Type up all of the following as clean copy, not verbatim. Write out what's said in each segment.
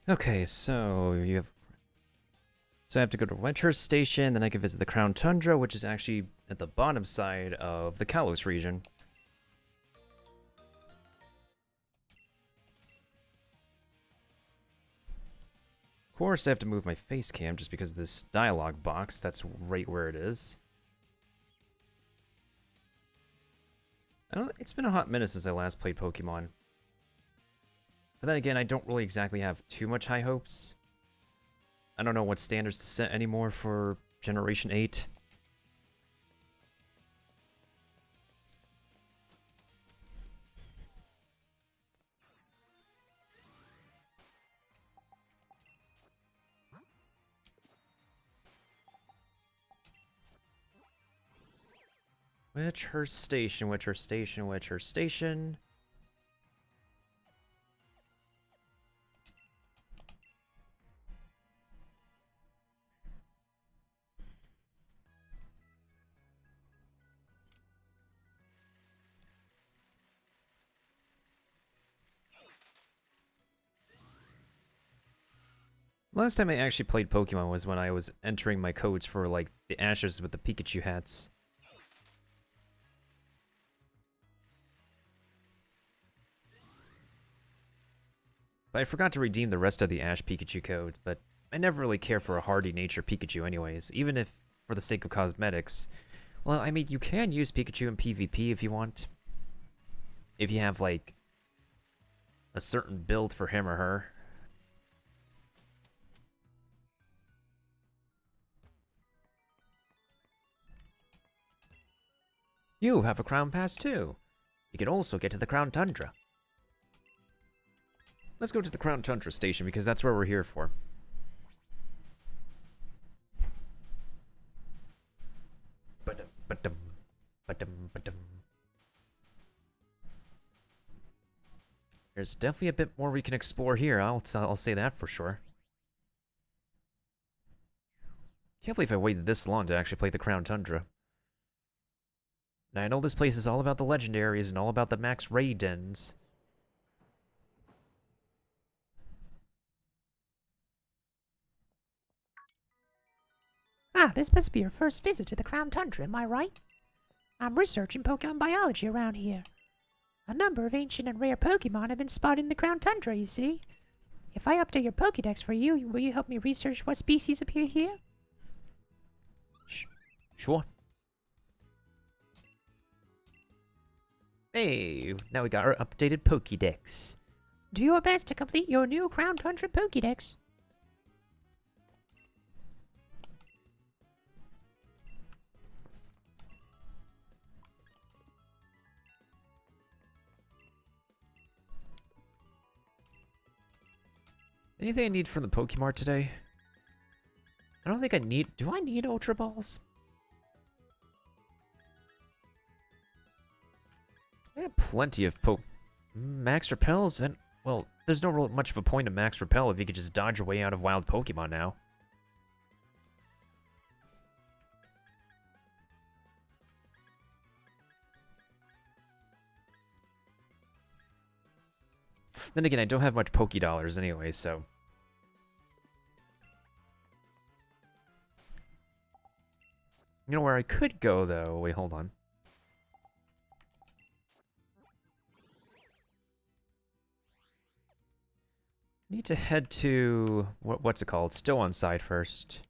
Okay, so you have. So I have to go to Winter Station, then I can visit the Crown Tundra, which is actually at the bottom side of the Kalos region. Of course, I have to move my face cam just because of this dialogue box. That's right where it is. It's been a hot minute since I last played Pokemon. But then again, I don't really exactly have too much high hopes. I don't know what standards to set anymore for Generation 8. Witcher Station, Witcher Station, Witcher Station. Last time I actually played Pokemon was when I was entering my codes for, like, the Ashes with the Pikachu hats. But I forgot to redeem the rest of the Ash Pikachu codes, but I never really care for a hardy nature Pikachu anyways, even if for the sake of cosmetics. Well, I mean, you can use Pikachu in PvP if you want. If you have, like, a certain build for him or her. You have a Crown Pass too. You can also get to the Crown Tundra. Let's go to the Crown Tundra station because that's where we're here for. Ba-dum, ba-dum, ba-dum, ba-dum. There's definitely a bit more we can explore here. I'll say that for sure. Can't believe I waited this long to actually play the Crown Tundra. Now I know this place is all about the legendaries and all about the max raid dens. Ah, this must be your first visit to the Crown Tundra, am I right? I'm researching Pokemon biology around here. A number of ancient and rare Pokemon have been spotted in the Crown Tundra, you see. If I update your Pokédex for you, will you help me research what species appear here? Sure. Hey, now we got our updated Pokédex. Do your best to complete your new Crown Tundra Pokédex. Anything I need from the Pokemart today? I don't think I need... Do I need Ultra Balls? I have plenty of Max Repels, and... Well, there's no real much of a point of Max Repel if you could just dodge your way out of wild Pokemon now. Then again, I don't have much Poké Dollars anyway, so... You know where I could go, though? Wait, hold on. I need to head to... What's it called? Still on side first.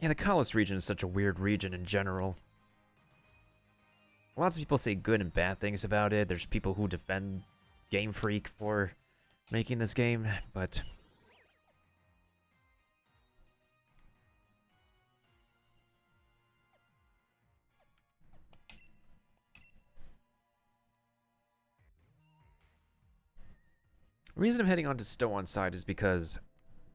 Yeah, the Kalos region is such a weird region in general. Lots of people say good and bad things about it. There's people who defend Game Freak for making this game, but... The reason I'm heading on to Stow on side is because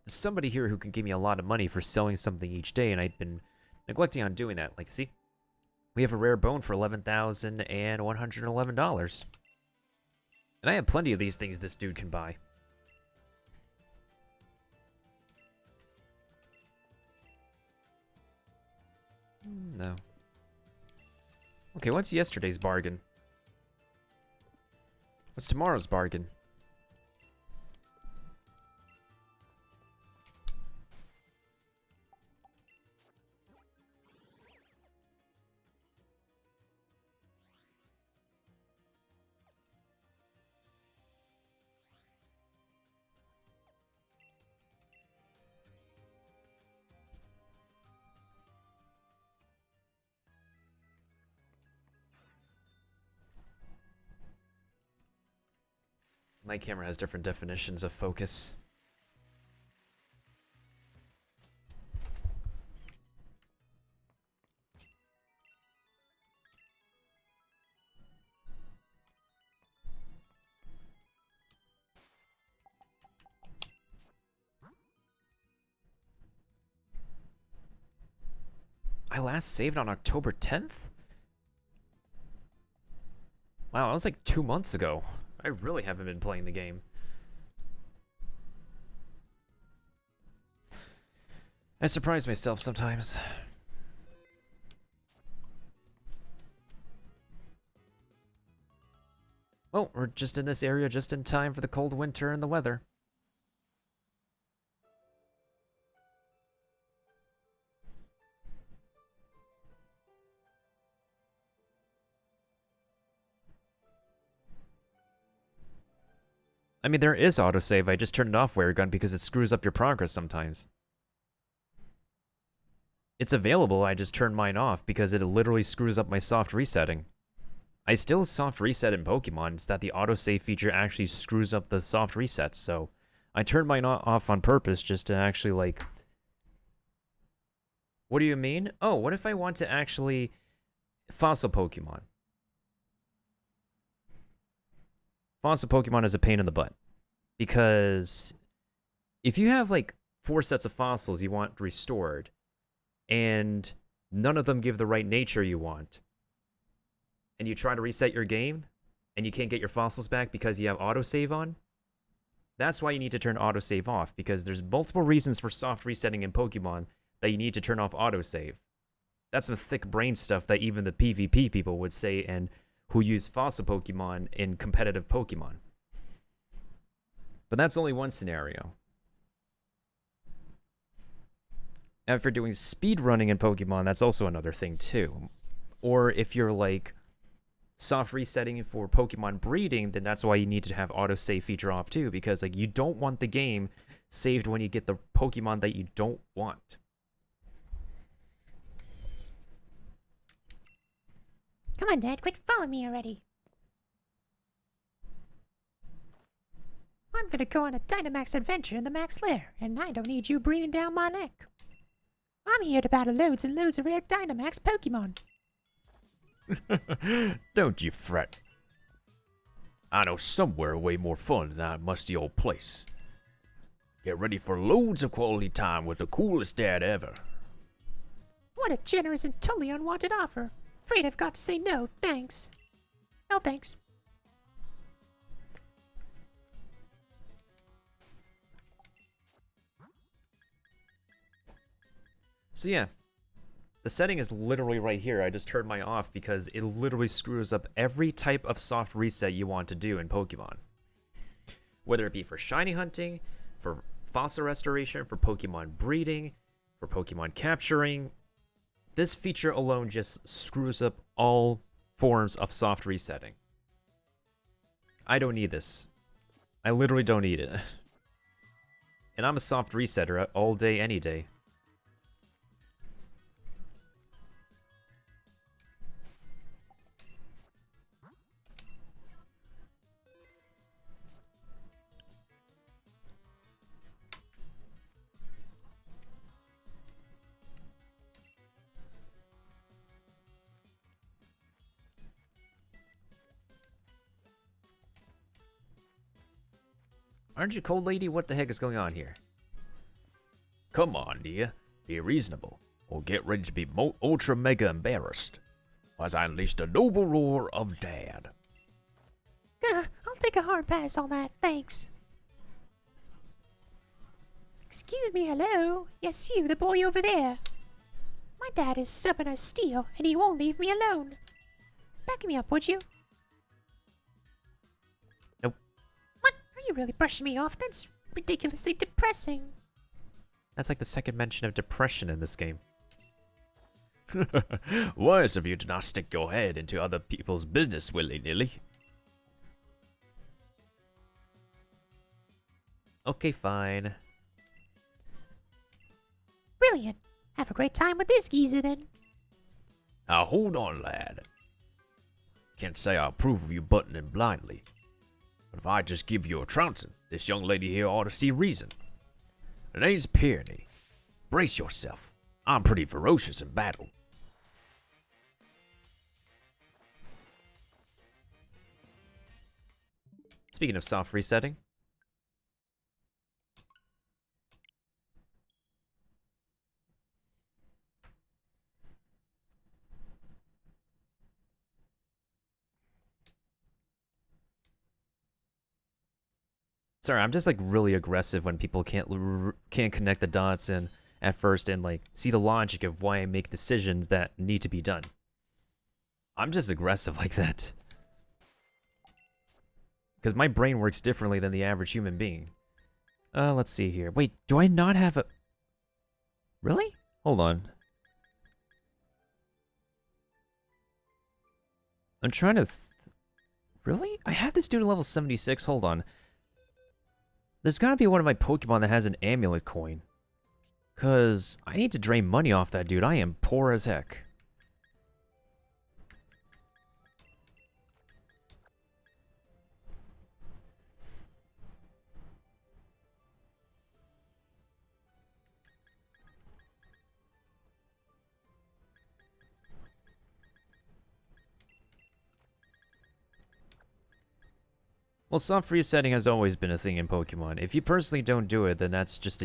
somebody here who can give me a lot of money for selling something each day, and I've been neglecting on doing that. Like, see? We have a rare bone for $11,111. And I have plenty of these things this dude can buy. No. Okay, what's yesterday's bargain? What's tomorrow's bargain? My camera has different definitions of focus. I last saved on October 10th? Wow, that was like 2 months ago. I really haven't been playing the game. I surprise myself sometimes. Oh, we're just in this area just in time for the cold winter and the weather. I mean, there is autosave. I just turned it off, Gun, because it screws up your progress sometimes. It's available, I just turned mine off because it literally screws up my soft resetting. I still soft reset in Pokemon, it's that the autosave feature actually screws up the soft resets, so I turned mine off on purpose just to actually, like... What do you mean? Oh, what if I want to actually... Fossil Pokemon. Fossil Pokemon is a pain in the butt. Because if you have, like, 4 sets of fossils you want restored, and none of them give the right nature you want, and you try to reset your game, and you can't get your fossils back because you have autosave on, that's why you need to turn autosave off, because there's multiple reasons for soft resetting in Pokemon that you need to turn off autosave. That's some thick brain stuff that even the PvP people would say and who use fossil Pokemon in competitive Pokemon. But that's only one scenario. Now, if you're doing speed running in Pokemon, that's also another thing too. Or if you're like soft resetting for Pokemon breeding, then that's why you need to have autosave feature off too, because like you don't want the game saved when you get the Pokemon that you don't want. Come on, Dad, quit following me already. I'm gonna go on a Dynamax adventure in the Max Lair, and I don't need you breathing down my neck. I'm here to battle loads and loads of rare Dynamax Pokemon. Don't you fret. I know somewhere way more fun than that musty old place. Get ready for loads of quality time with the coolest dad ever. What a generous and totally unwanted offer. Afraid I've got to say no, thanks. No thanks. So yeah, the setting is literally right here. I just turned mine off because it literally screws up every type of soft reset you want to do in Pokemon. Whether it be for shiny hunting, for fossil restoration, for Pokemon breeding, for Pokemon capturing, this feature alone just screws up all forms of soft resetting. I don't need this. I literally don't need it. And I'm a soft resetter all day, any day. Aren't you cold, lady? What the heck is going on here? Come on, dear. Be reasonable, or get ready to be ultra mega embarrassed as I unleash the noble roar of Dad. I'll take take a hard pass on that, thanks. Excuse me, hello? Yes, you, the boy over there. My dad is stubborn as steel, and he won't leave me alone. Back me up, would you? Nope. What? Are you really brushing me off? That's ridiculously depressing. That's like the second mention of depression in this game. Wise of you to not stick your head into other people's business willy-nilly. Okay, fine. Brilliant. Have a great time with this geezer, then. Now hold on, lad. Can't say I approve of you butting in blindly. But if I just give you a trouncing, this young lady here ought to see reason. Her name's Peony. Brace yourself. I'm pretty ferocious in battle. Speaking of soft resetting. Sorry, I'm just like really aggressive when people can't connect the dots and at first and like see the logic of why I make decisions that need to be done. I'm just aggressive like that. Because my brain works differently than the average human being. Let's see here. Wait, do I not have a... Really? Hold on. I'm trying to... Really? I have this dude at level 76. Hold on. There's gotta be one of my Pokemon that has an amulet coin. Because I need to drain money off that dude. I am poor as heck. Well, soft resetting has always been a thing in Pokemon. If you personally don't do it, then that's just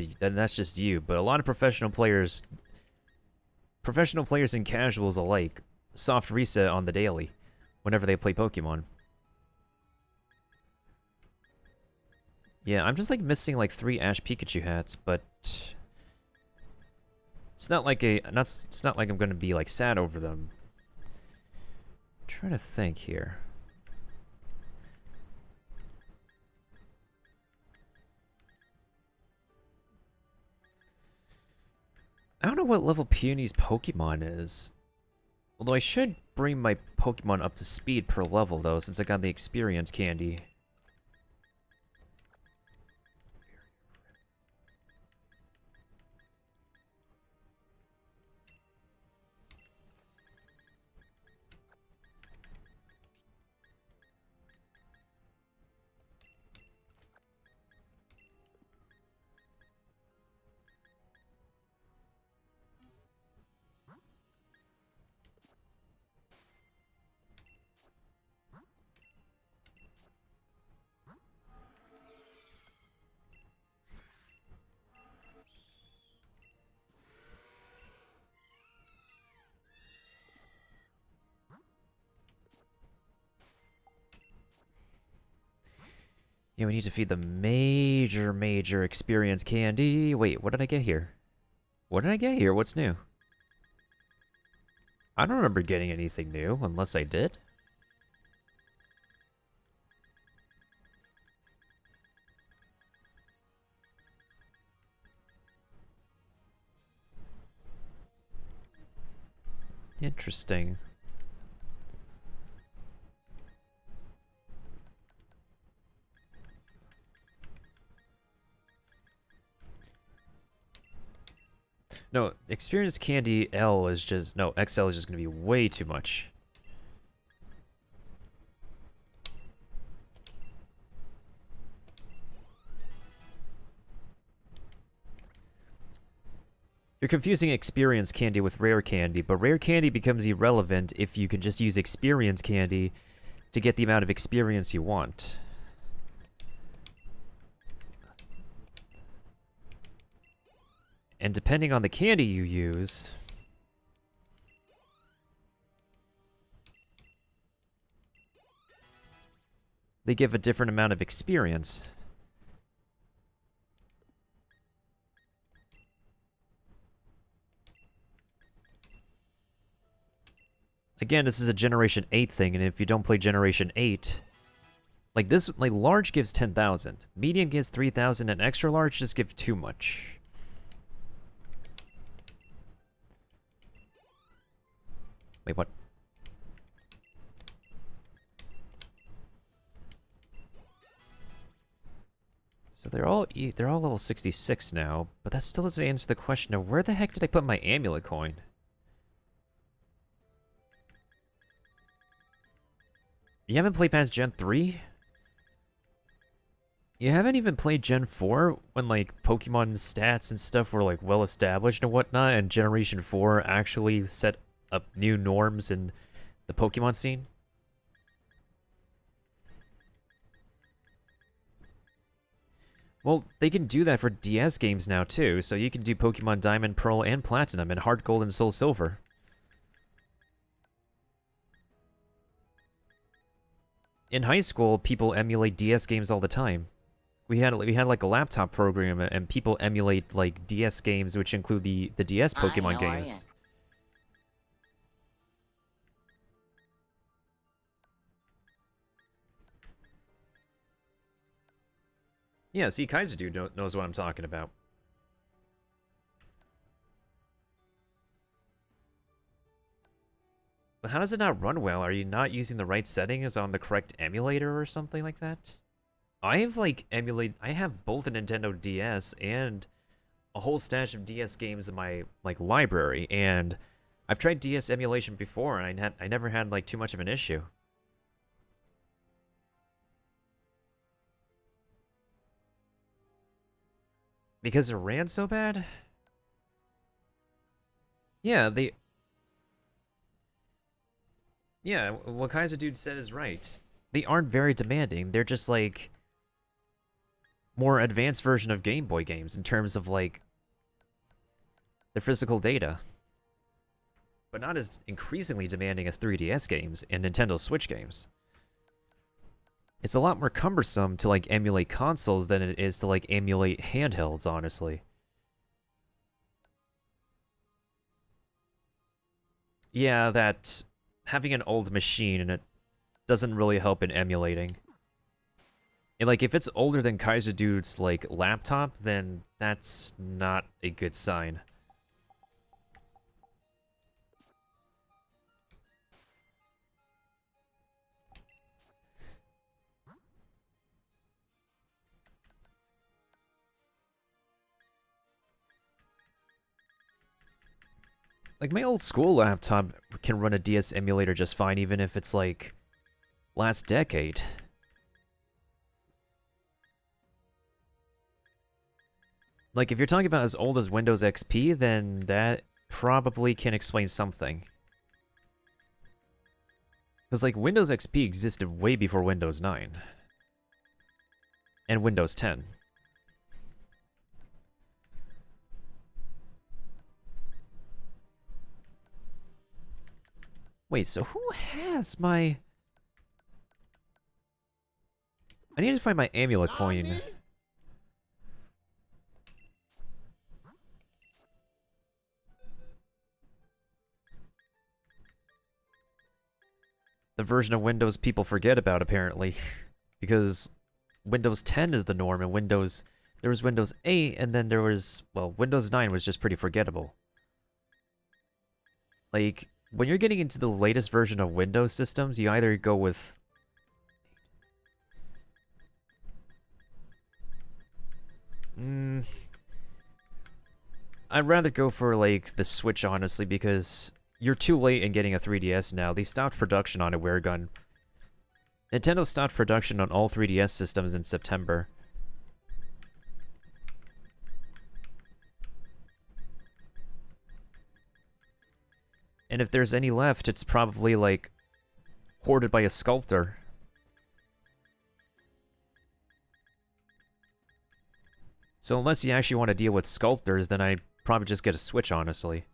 you. But a lot of professional players and casuals alike, soft reset on the daily, whenever they play Pokemon. Yeah, I'm just like missing like 3 Ash Pikachu hats, but it's not like I'm gonna be like sad over them. I'm trying to think here. I don't know what level Peony's Pokemon is. Although I should bring my Pokemon up to speed per level, though, since I got the experience candy. Yeah, we need to feed the major experience candy. Wait, what did I get here? What did I get here? What's new? I don't remember getting anything new, unless I did. Interesting. No, experience candy L is just... No, XL is just going to be way too much. You're confusing experience candy with rare candy, but rare candy becomes irrelevant if you can just use experience candy to get the amount of experience you want. And depending on the candy you use... they give a different amount of experience. Again, this is a Generation 8 thing, and if you don't play Generation 8, like this, like large gives 10,000, medium gives 3,000, and extra large just gives too much. Wait, what? So they're all level 66 now, but that still doesn't answer the question of where the heck did I put my amulet coin? You haven't played past Gen 3? You haven't even played Gen 4 when, like, Pokemon stats and stuff were, like, well established and whatnot, and Generation 4 actually set up new norms in the Pokemon scene? Well, they can do that for DS games now, too, so you can do Pokemon Diamond, Pearl, and Platinum, and Heart Gold and Soul Silver. In high school, people emulate DS games all the time. We had like a laptop program, and people emulate like DS games, which include the DS Pokemon games. Yeah, see, Kaiser Dude knows what I'm talking about. But how does it not run well? Are you not using the right settings on the correct emulator or something like that? I have I have both a Nintendo DS and a whole stash of DS games in my like library, and I've tried DS emulation before, and I never had like too much of an issue. Because it ran so bad? Yeah, yeah, what Kaiser Dude said is right. They aren't very demanding. They're just like more advanced version of Game Boy games in terms of like the physical data. But not as increasingly demanding as 3DS games and Nintendo Switch games. It's a lot more cumbersome to like emulate consoles than it is to like emulate handhelds, honestly. Yeah, that having an old machine and it doesn't really help in emulating. And like if it's older than Kaiser Dude's like laptop, then that's not a good sign. Like my old school laptop can run a DS emulator just fine, even if it's like last decade. Like if you're talking about as old as Windows XP, then that probably can explain something. Because like Windows XP existed way before Windows 9. And Windows 10. Wait, so who has my... I need to find my amulet coin. The version of Windows people forget about, apparently. Because Windows 10 is the norm, and there was Windows 8, and then there was... Well, Windows 9 was just pretty forgettable. Like, when you're getting into the latest version of Windows systems, you either go with... I'd rather go for, like, the Switch, honestly, because you're too late in getting a 3DS now. They stopped production on it, Weregun. Nintendo stopped production on all 3DS systems in September. And if there's any left, it's probably, like, hoarded by a sculptor. So unless you actually want to deal with sculptors, then I'd probably just get a Switch, honestly.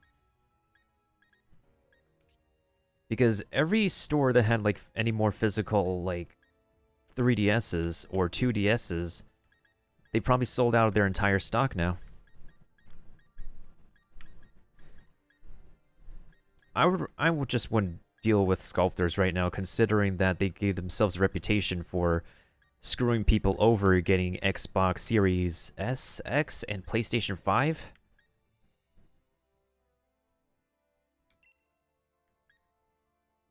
Because every store that had, like, any more physical, like, 3DSs or 2DSs, they probably sold out of their entire stock now. I would just wouldn't deal with sculptors right now, considering that they gave themselves a reputation for screwing people over getting Xbox Series S, X, and PlayStation 5.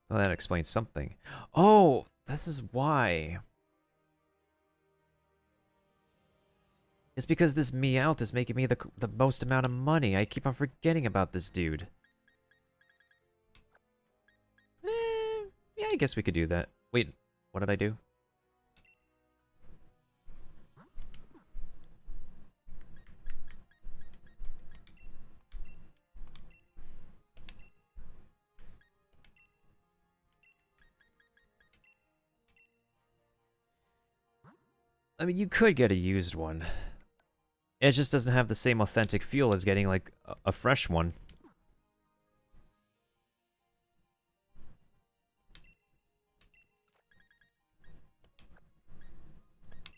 Well, that explains something. Oh, this is why. It's because this Meowth is making me the most amount of money. I keep on forgetting about this dude. Yeah, I guess we could do that. Wait, what did I do? I mean, you could get a used one. It just doesn't have the same authentic feel as getting, like, a fresh one.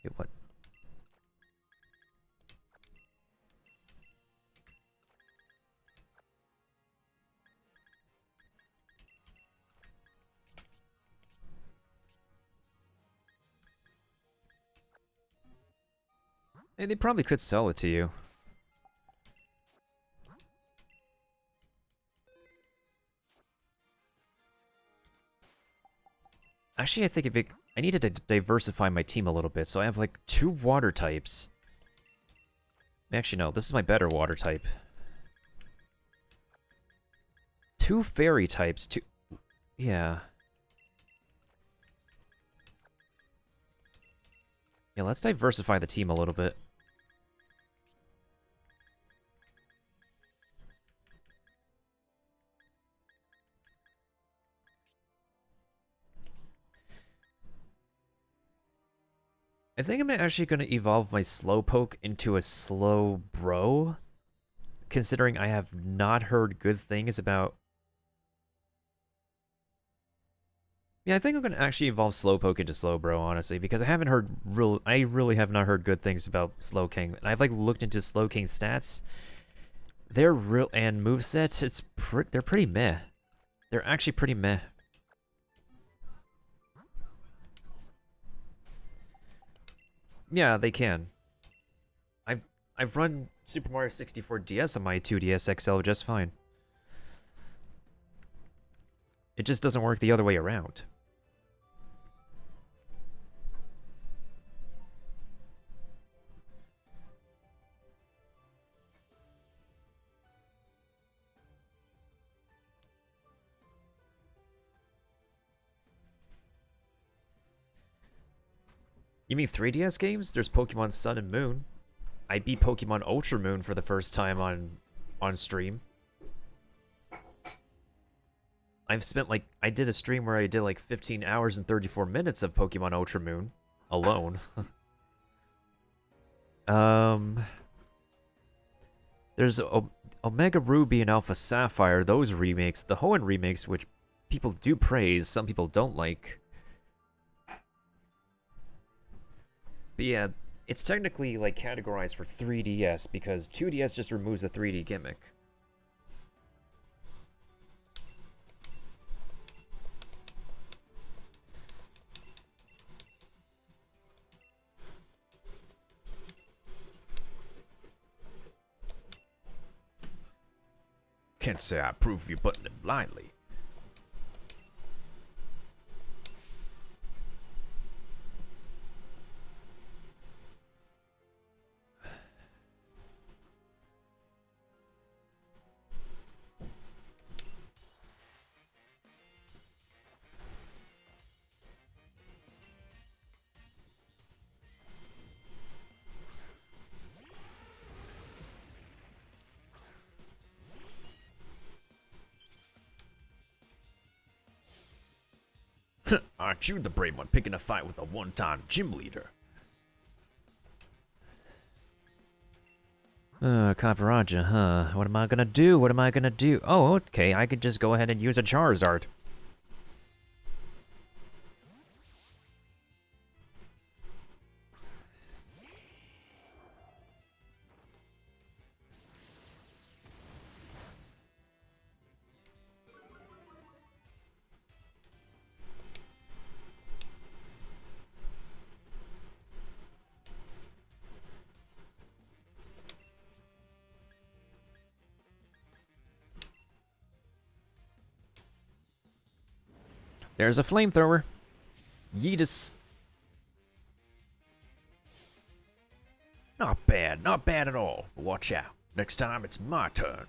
Wait, what? Hey, they probably could sell it to you. Actually, I think I need to diversify my team a little bit, so I have like 2 water types. Actually, no, this is my better water type. 2 fairy types, 2... Yeah. Yeah, let's diversify the team a little bit. I think I'm actually going to evolve my Slowpoke into a Slowbro, considering I have not heard good things about... Yeah, I think I'm going to actually evolve Slowpoke into Slowbro, honestly, because I haven't heard I really have not heard good things about Slowking. And I've like looked into Slowking's stats. They're real, and movesets, they're pretty meh. They're actually pretty meh. Yeah, they can. I've run Super Mario 64 DS on my 2DS XL just fine. It just doesn't work the other way around. You mean 3DS games? There's Pokemon Sun and Moon. I beat Pokemon Ultra Moon for the first time on stream. I've spent like, I did a stream where I did like 15 hours and 34 minutes of Pokemon Ultra Moon alone. There's Omega Ruby and Alpha Sapphire, those remakes, the Hoenn remakes, which people do praise, some people don't like. But yeah, it's technically like categorized for 3DS because 2DS just removes the 3D gimmick. Can't say I approve of you butting it blindly. Aren't you the brave one picking a fight with a one-time gym leader? Caparaja, huh? What am I gonna do? What am I gonna do? Oh, okay, I could just go ahead and use a Charizard. There's a flamethrower. Yeetus. Not bad at all. But watch out. Next time it's my turn.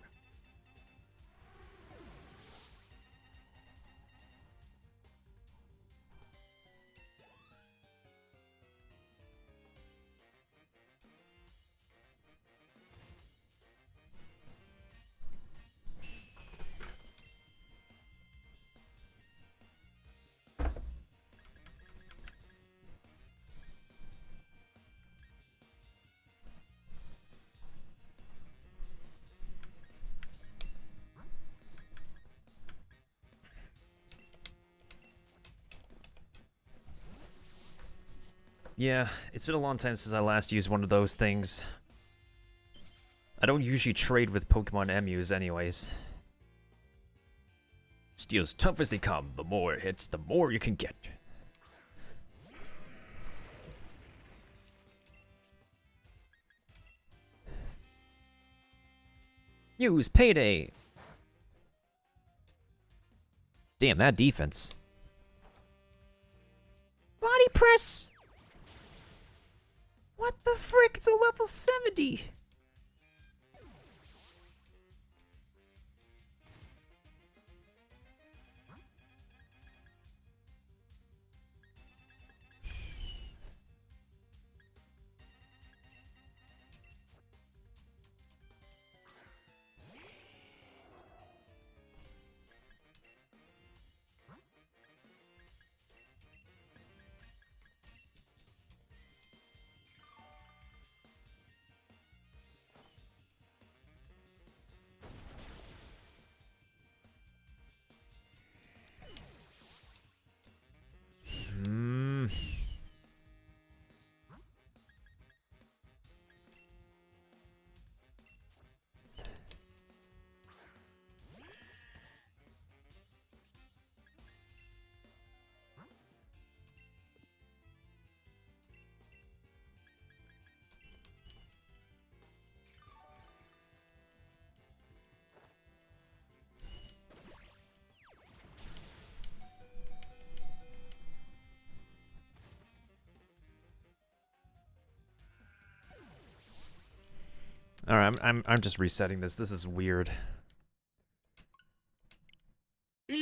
Yeah, it's been a long time since I last used one of those things. I don't usually trade with Pokemon emus anyways. Steel's tough as they come. The more it hits, the more you can get. Use Payday! Damn, that defense. Body press! What the frick? It's a level 70! Hmm. All right, I'm just resetting this. This is weird. All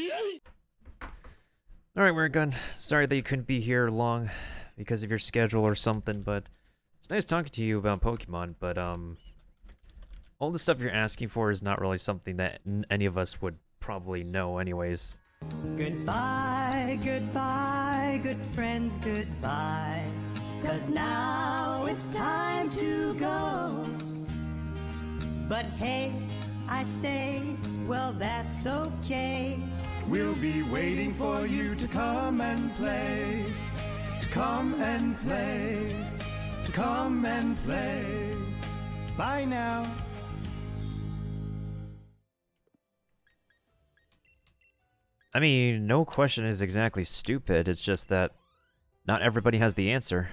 right, we're gun. Sorry that you couldn't be here long because of your schedule or something, but it's nice talking to you about Pokemon. But all the stuff you're asking for is not really something that any of us would probably know, anyways. Goodbye, goodbye, good friends, goodbye. 'Cause now it's time to go. But hey, I say, well, that's okay. We'll be waiting for you to come and play. To come and play. To come and play. Bye now. I mean, no question is exactly stupid. It's just that not everybody has the answer.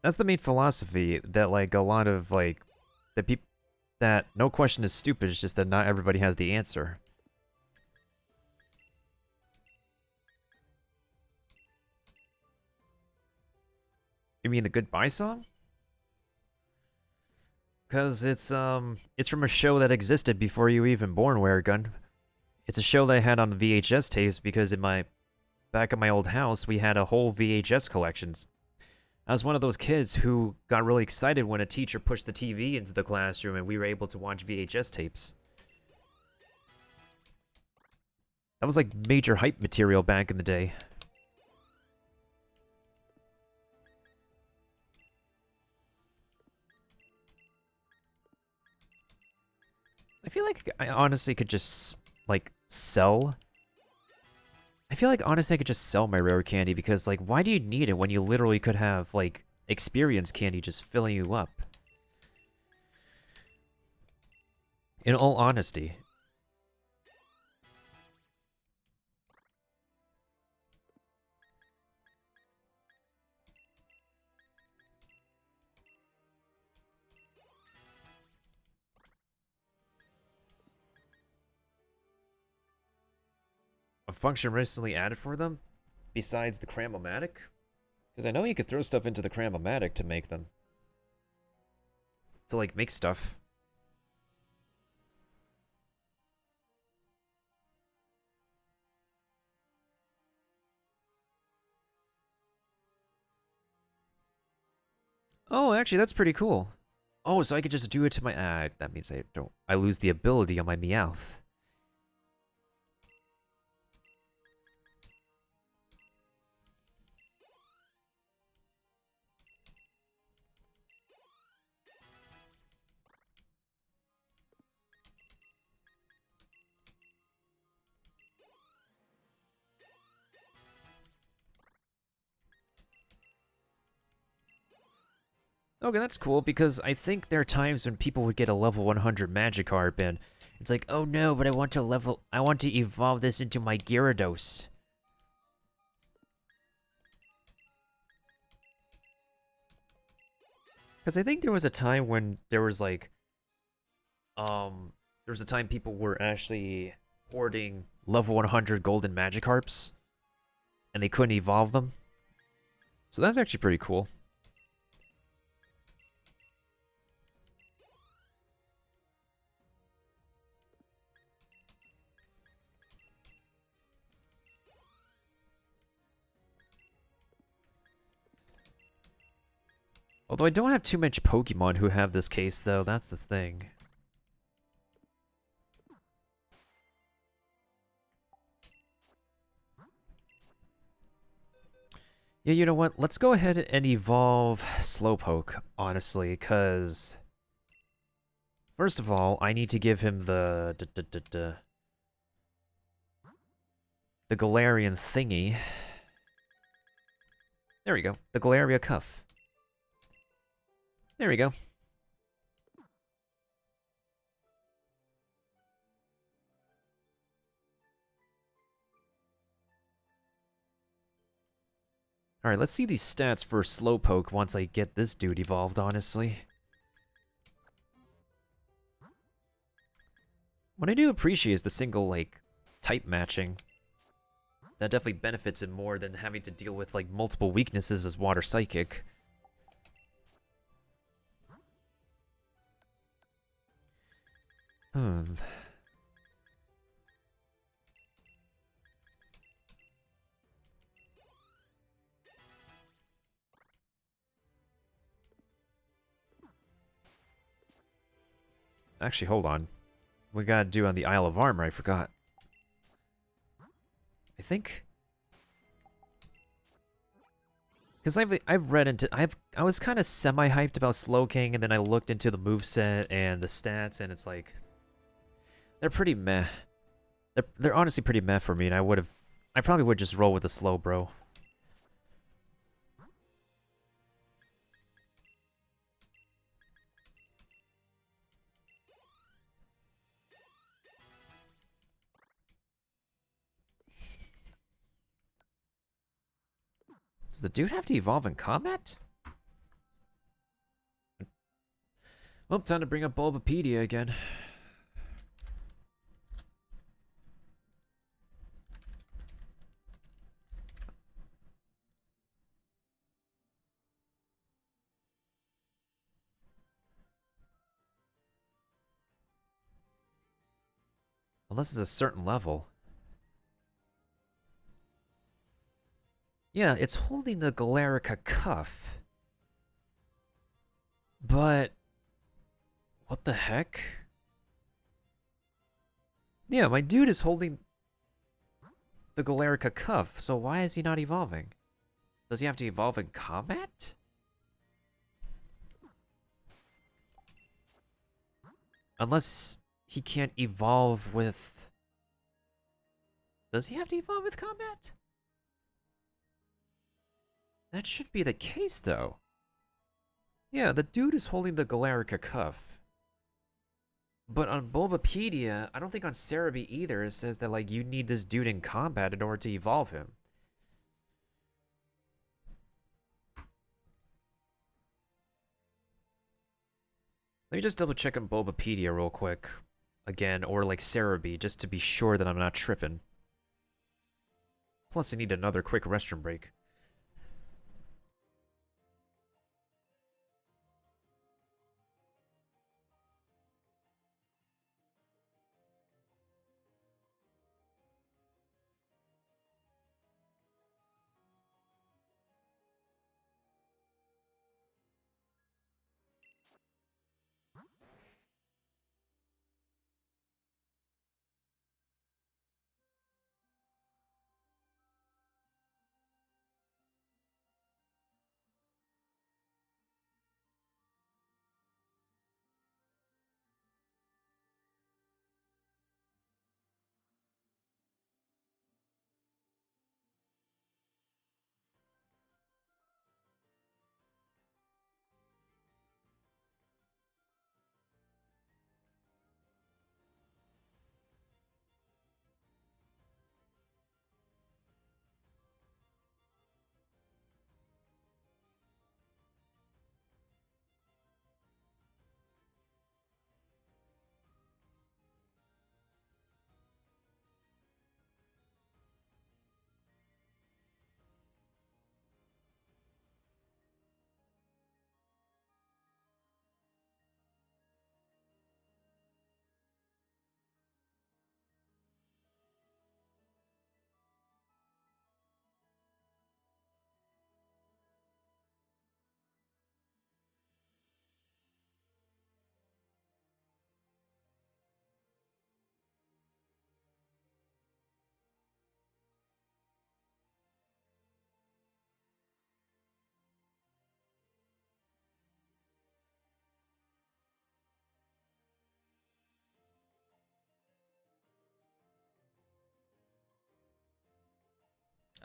That's the main philosophy, that like a lot of like the people that no question is stupid, it's just that not everybody has the answer. You mean the Goodbye song? Cause it's from a show that existed before you were even born, Weregun. It's a show that I had on the VHS tapes because in my back at my old house we had a whole VHS collections. I was one of those kids who got really excited when a teacher pushed the TV into the classroom and we were able to watch VHS tapes. That was like major hype material back in the day. I feel like I honestly could just, like, sell. I feel like honestly I could just sell my rare candy because, like, why do you need it when you literally could have, like, experience candy just filling you up? In all honesty. a function recently added for them besides the Cram-O-Matic? Because I know you could throw stuff into the Cram-O-Matic to make them. To, like, make stuff. Oh, actually, that's pretty cool. Oh, so I could just do it to my... that means I lose the ability on my Meowth. Okay, that's cool, because I think there are times when people would get a level 100 Magikarp, and it's like, oh no, but I want to evolve this into my Gyarados. Because I think there was a time when there was like, there was a time people were actually hoarding level 100 golden Magikarps, and they couldn't evolve them. So that's actually pretty cool. Although I don't have too much Pokemon who have this case, though. That's the thing. Yeah, you know what? Let's go ahead and evolve Slowpoke, honestly, because... First of all, I need to give him the Galarian thingy. There we go. The Galaria Cuff. There we go. Alright, let's see these stats for Slowpoke once I get this dude evolved, honestly. What I do appreciate is the single, like, type matching. That definitely benefits him more than having to deal with, like, multiple weaknesses as Water Psychic. Actually, hold on. We gotta do on the Isle of Armor, I forgot. I think... Because I've read into... I was kind of semi-hyped about Slowking, and then I looked into the moveset and the stats, and it's like... They're pretty meh. They're honestly pretty meh for me, and I probably would just roll with the slow, bro. Does the dude have to evolve in combat? Well, time to bring up Bulbapedia again. Unless it's a certain level. Yeah, it's holding the Galarica Cuff. But... what the heck? Yeah, my dude is holding the Galarica Cuff, so why is he not evolving? Does he have to evolve in combat? Unless he can't evolve with... Does he have to evolve with combat? That should be the case, though. Yeah, the dude is holding the Galarica Cuff. But on Bulbapedia, I don't think on Cerebi either, it says that, like, you need this dude in combat in order to evolve him. Let me just double check on Bulbapedia real quick. Again, or like Cerebi, just to be sure that I'm not tripping. Plus, I need another quick restroom break.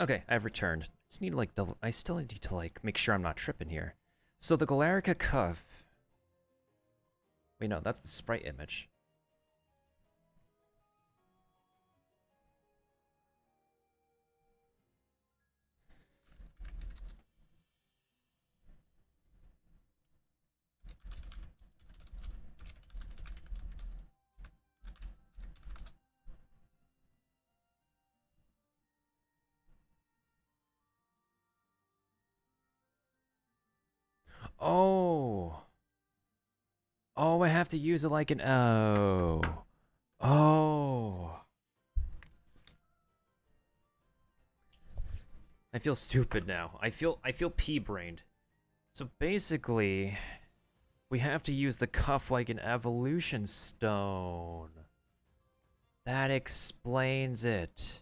Okay, I've returned. Just need to like double. I still need to like make sure I'm not tripping here. So the Galarica cuff. Wait, no, that's the sprite image. Oh. Oh, I have to use it like an O. Oh. I feel stupid now. I feel pea-brained. So basically, we have to use the cuff like an evolution stone. That explains it.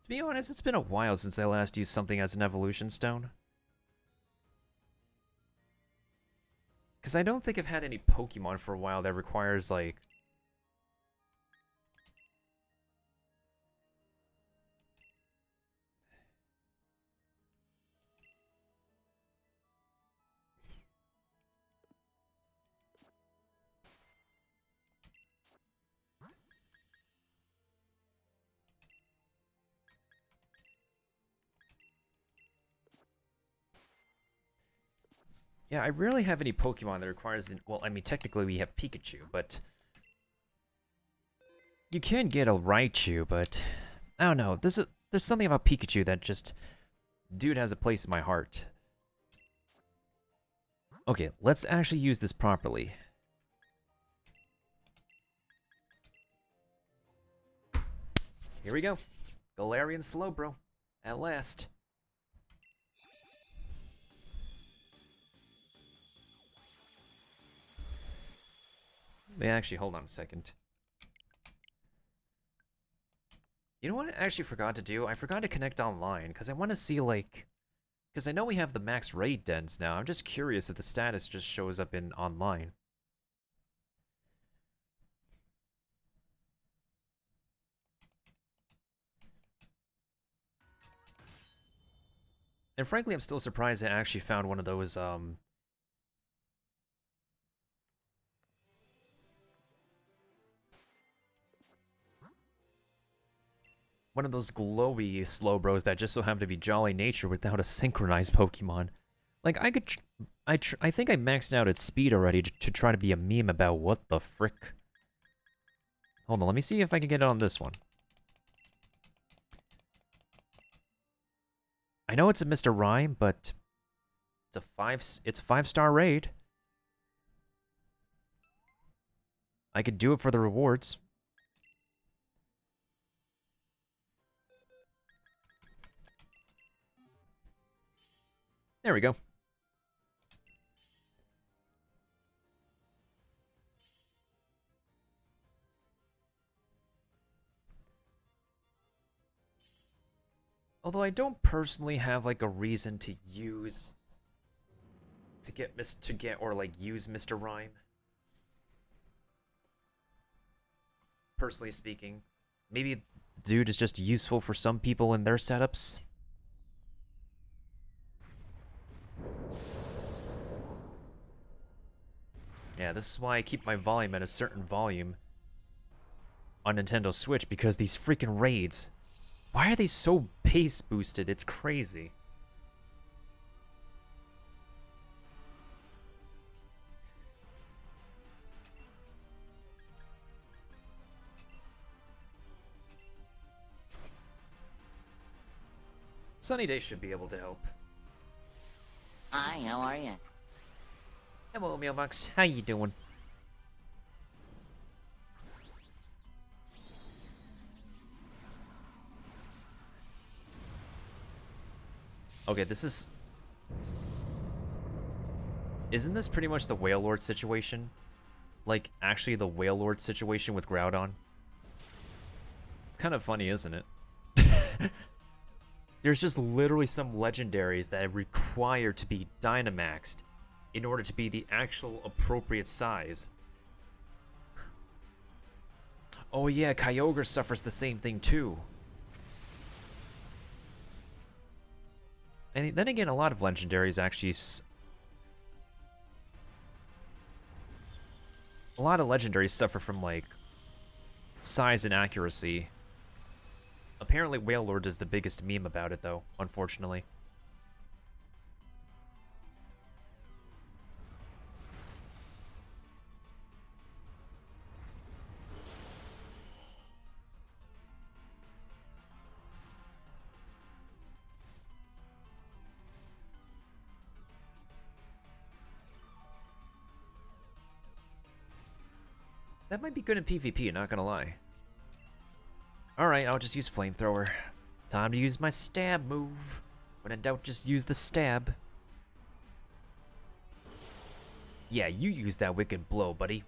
To be honest, it's been a while since I last used something as an evolution stone. Because I don't think I've had any Pokemon for a while that requires, like... Yeah, I rarely have any Pokemon that requires... Well, I mean, technically we have Pikachu, but... You can get a Raichu, but... I don't know, there's something about Pikachu that just... Dude has a place in my heart. Okay, let's actually use this properly. Here we go. Galarian Slowbro. At last. Wait, actually, hold on a second. You know what I actually forgot to do? I forgot to connect online, because I want to see, like... Because I know we have the max raid dens now. I'm just curious if the status just shows up in online. And frankly, I'm still surprised I actually found one of those, one of those glowy Slowbros that just so happen to be Jolly Nature without a synchronized Pokemon. Like, I could... I think I maxed out its speed already to try to be a meme about what the frick. Hold on, let me see if I can get it on this one. I know it's a Mr. Rhyme, but it's a 5-star raid. I could do it for the rewards. There we go. Although I don't personally have like a reason to use or like use Mr. Rhyme. Personally speaking, maybe the dude is just useful for some people in their setups. Yeah, this is why I keep my volume at a certain volume on Nintendo Switch, because these freaking raids, why are they so bass boosted? It's crazy. Sunny Day should be able to help. Hi, how are you? Hello, Mailbox. How you doing? Okay, this is... Isn't this pretty much the Whale Lord situation? Like, actually the Whale Lord situation with Groudon? It's kind of funny, isn't it? There's just literally some legendaries that require to be Dynamaxed in order to be the actual appropriate size. Oh yeah, Kyogre suffers the same thing too. And then again, a lot of legendaries actually... A lot of legendaries suffer from, like, size and accuracy. Apparently Whale Lord is the biggest meme about it, though, unfortunately. That might be good in PvP, not gonna lie. Alright, I'll just use Flamethrower. Time to use my stab move. When in doubt, just use the stab. Yeah, you use that wicked blow, buddy.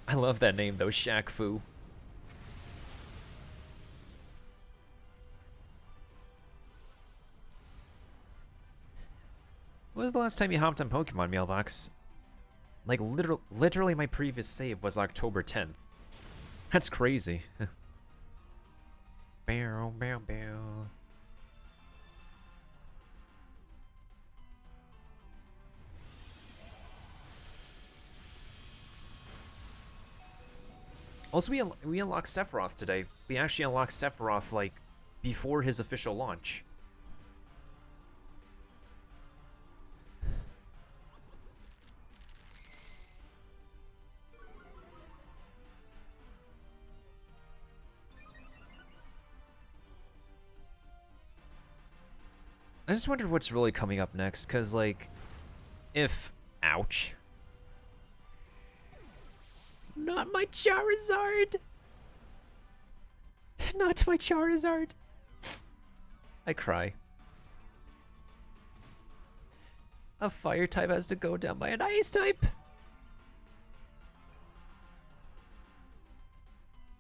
I love that name, though, Shaq Fu. When was the last time you hopped on Pokemon Mailbox? Like, literally my previous save was October 10th. That's crazy. Bow, bow, bow. Also, we unlocked Sephiroth today. We actually unlocked Sephiroth, like, before his official launch. I just wondered what's really coming up next, because, like, if... Ouch. Not my Charizard! Not my Charizard! I cry. A fire type has to go down by an ice type!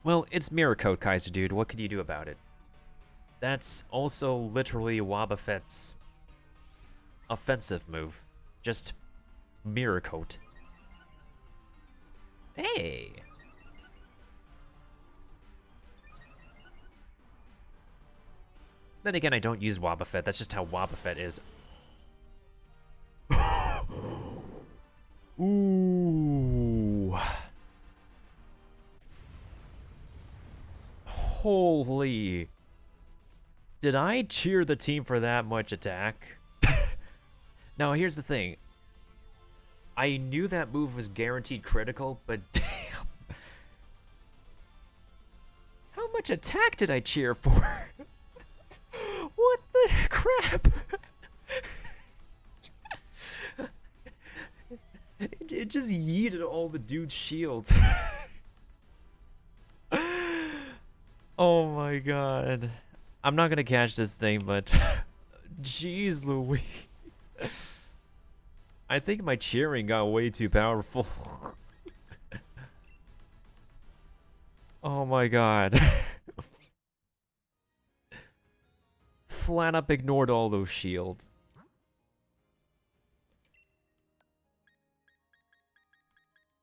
Well, it's Mirror Coat, Kaiser Dude. What can you do about it? That's also literally Wobbuffet's offensive move. Just Mirror Coat. Hey! Then again, I don't use Wobbuffet. That's just how Wobbuffet is. Ooh. Holy. Did I cheer the team for that much attack? Now, here's the thing. I knew that move was guaranteed critical, but damn. How much attack did I cheer for? What the crap? It just yeeted all the dude's shields. Oh my god. I'm not gonna catch this thing, but jeez Louise. I think my cheering got way too powerful. Oh my god. Flat up ignored all those shields.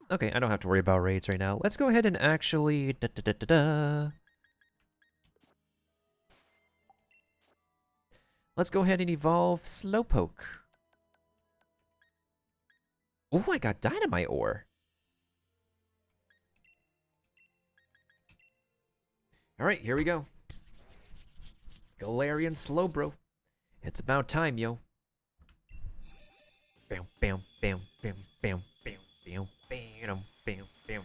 Okay, I don't have to worry about raids right now. Let's go ahead and actually... Let's go ahead and evolve Slowpoke. Oh, I got Dynamite Ore. Alright, here we go. Galarian Slowbro. It's about time, yo. Bam, bam, bam, bam, bam, bam, bam, bam, bam, bam.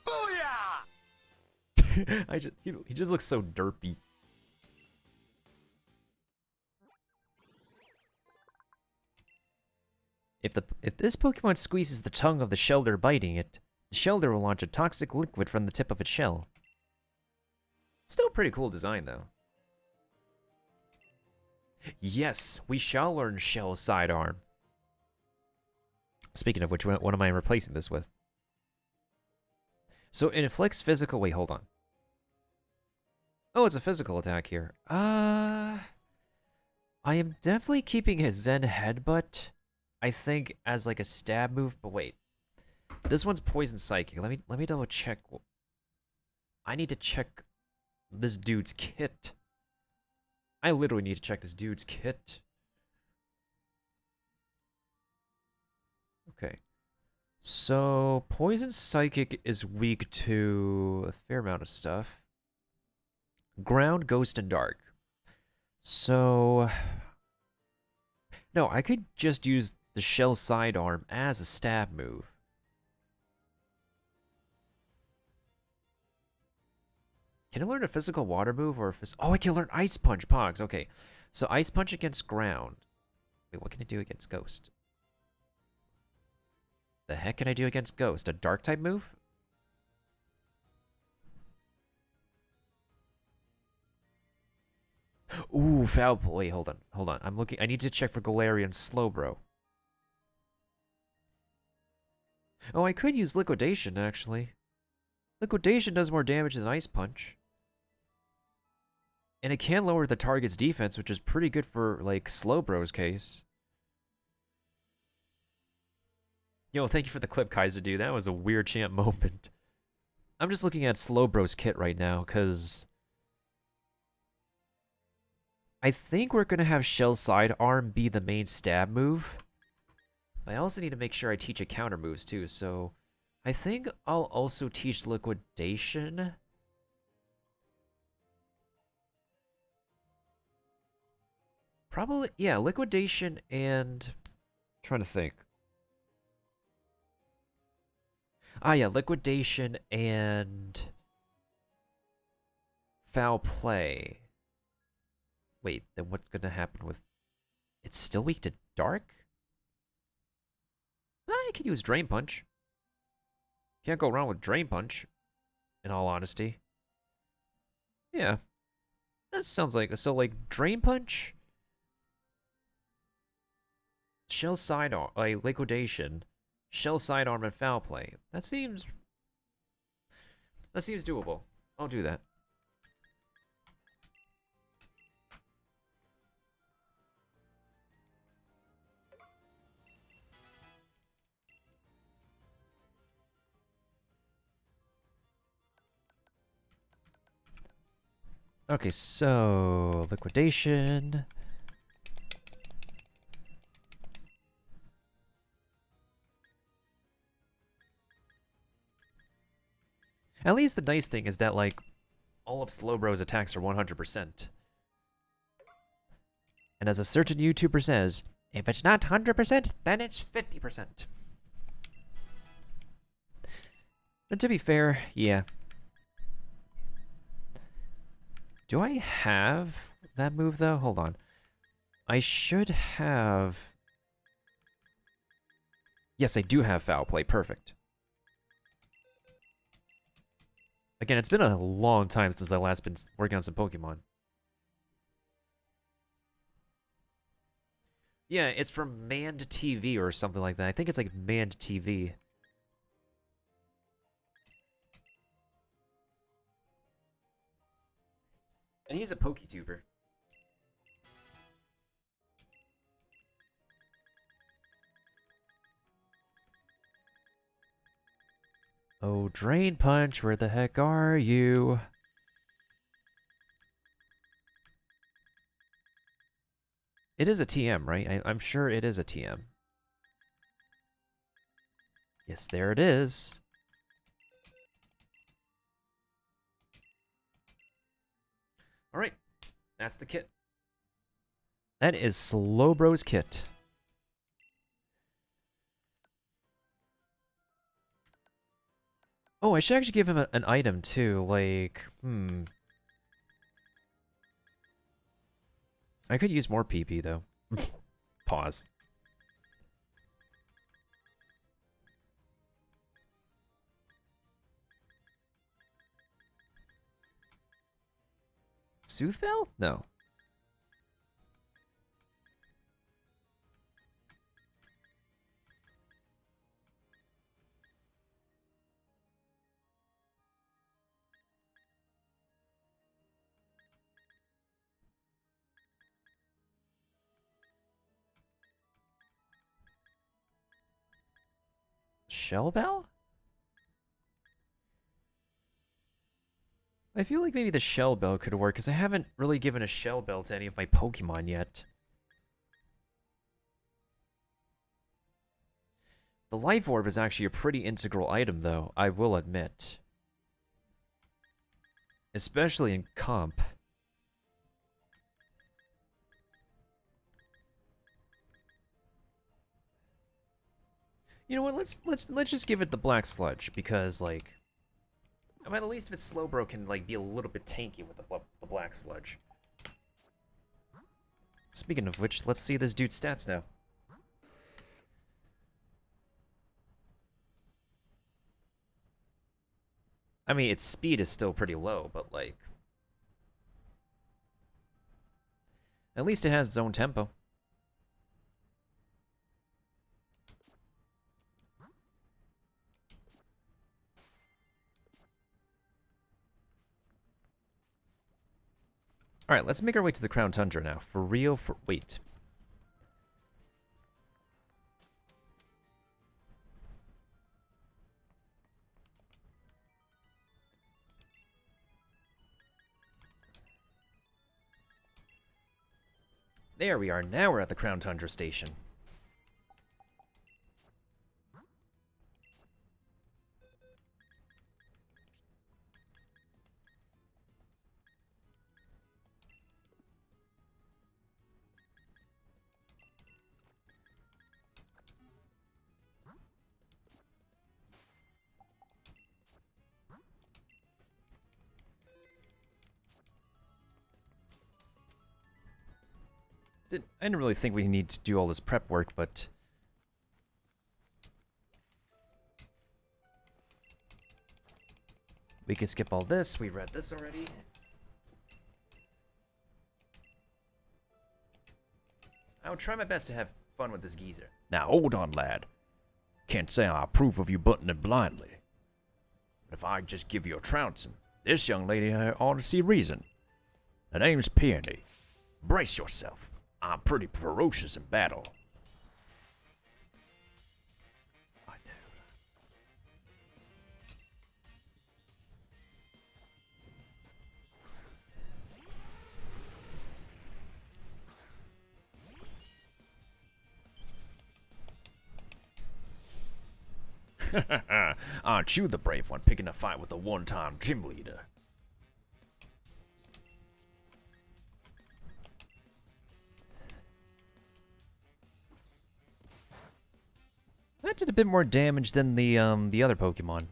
Booyah! He just looks so derpy. If this Pokemon squeezes the tongue of the Shelder biting it, the Shelder will launch a toxic liquid from the tip of its shell. Still a pretty cool design, though. Yes, we shall learn Shell Sidearm. Speaking of which, what am I replacing this with? So it inflicts physical... Wait, hold on. Oh, it's a physical attack here. I am definitely keeping his Zen Headbutt, I think, as like a stab move, but wait. This one's Poison Psychic. Let me double check. I need to check this dude's kit. I literally need to check this dude's kit. Okay. So, Poison Psychic is weak to a fair amount of stuff. Ground, Ghost, and Dark. So... No, I could just use the Shell Sidearm as a stab move. Can I learn a physical water move or a oh, I can learn Ice Punch, Pogs. Okay, so Ice Punch against ground. Wait, what can I do against Ghost? The heck can I do against Ghost? A Dark type move? Ooh, foul play. Wait, hold on. I'm looking. I need to check for Galarian Slowbro. Oh, I could use Liquidation actually. Liquidation does more damage than Ice Punch. And it can lower the target's defense, which is pretty good for, like, Slowbro's case. Yo, thank you for the clip, Kaiser, dude. That was a weird champ moment. I'm just looking at Slowbro's kit right now, because... I think we're going to have Shell Sidearm be the main stab move. I also need to make sure I teach it counter moves, too, so... I think I'll also teach Liquidation. Probably, yeah, Liquidation and... I'm trying to think. Ah, yeah, Liquidation and... Foul Play. Wait, then what's going to happen with... It's still weak to Dark? I could use Drain Punch. Can't go wrong with Drain Punch, in all honesty. Yeah. That sounds like... So, like, Drain Punch... Shell Sidearm... Like, Liquidation. Shell Sidearm and Foul Play. That seems doable. I'll do that. Okay, so Liquidation. At least the nice thing is that, like, all of Slowbro's attacks are 100%. And as a certain YouTuber says, if it's not 100%, then it's 50%. But to be fair, yeah. Do I have that move, though? Hold on. I should have... Yes, I do have foul play. Perfect. Again, it's been a long time since I last been working on some Pokemon. Yeah, it's from Manned TV or something like that. I think it's like Manned TV. And he's a PokeTuber. Oh, Drain Punch, where the heck are you? It is a TM, right? I'm sure it is a TM. Yes, there it is. Alright, that's the kit. That is Slowbro's kit. Oh, I should actually give him an item too, like, I could use more PP though. Pause. Soothbell? No. Shell Bell? I feel like maybe the Shell Bell could work, because I haven't really given a Shell Bell to any of my Pokemon yet. The Life Orb is actually a pretty integral item, though, I will admit. Especially in comp. You know what? Let's just give it the Black Sludge, because like, I mean, at least if it's Slowbro can like be a little bit tanky with the Black Sludge. Speaking of which, let's see this dude's stats now. I mean, its speed is still pretty low, but like, at least it has its own tempo. Alright, let's make our way to the Crown Tundra now. For real, wait. There we are, now we're at the Crown Tundra station. I didn't really think we need to do all this prep work, but... we can skip all this, we read this already. I'll try my best to have fun with this geezer. Now hold on, lad. Can't say I approve of you butting it blindly. But if I just give you a trouncing, this young lady here ought to see reason. The name's Peony. Brace yourself. I'm pretty ferocious in battle. I know. Aren't you the brave one picking a fight with a one-time gym leader? did a bit more damage than the other Pokemon.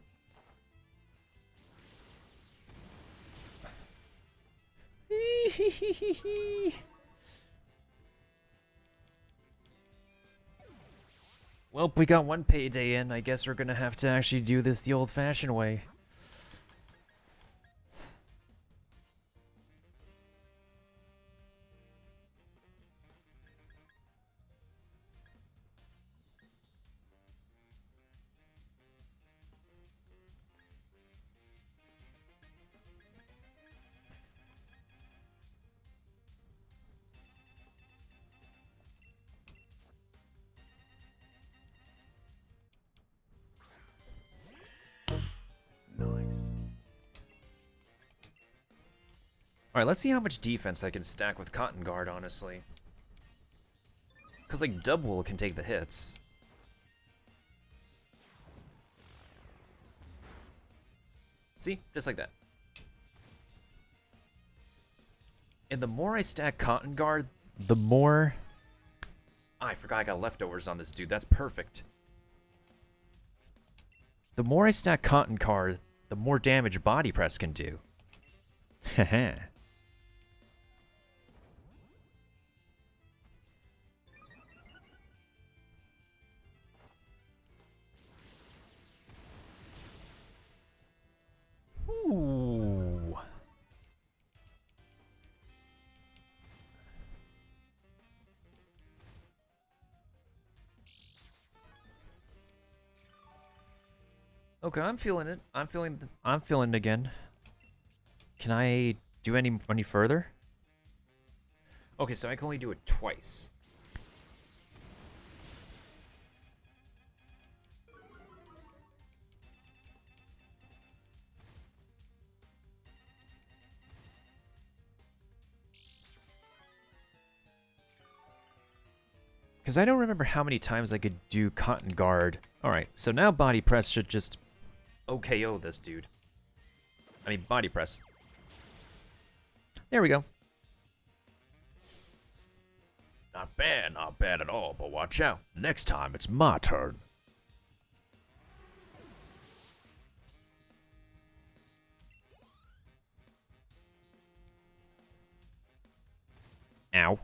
Well, we got one payday in. I guess we're gonna have to actually do this the old-fashioned way. Alright, let's see how much defense I can stack with Cotton Guard, honestly. Because, like, Double can take the hits. See? Just like that. And the more I stack Cotton Guard, the more... I forgot I got leftovers on this dude. That's perfect. The more I stack Cotton Guard, the more damage Body Press can do. Heh. Ooh. Okay, I'm feeling it. I'm feeling it again. Can I do any further? Okay, so I can only do it twice. Because I don't remember how many times I could do Cotton Guard. Alright, so now Body Press should just OKO this dude. I mean, Body Press. There we go. Not bad at all, but watch out. Next time, it's my turn. Ow.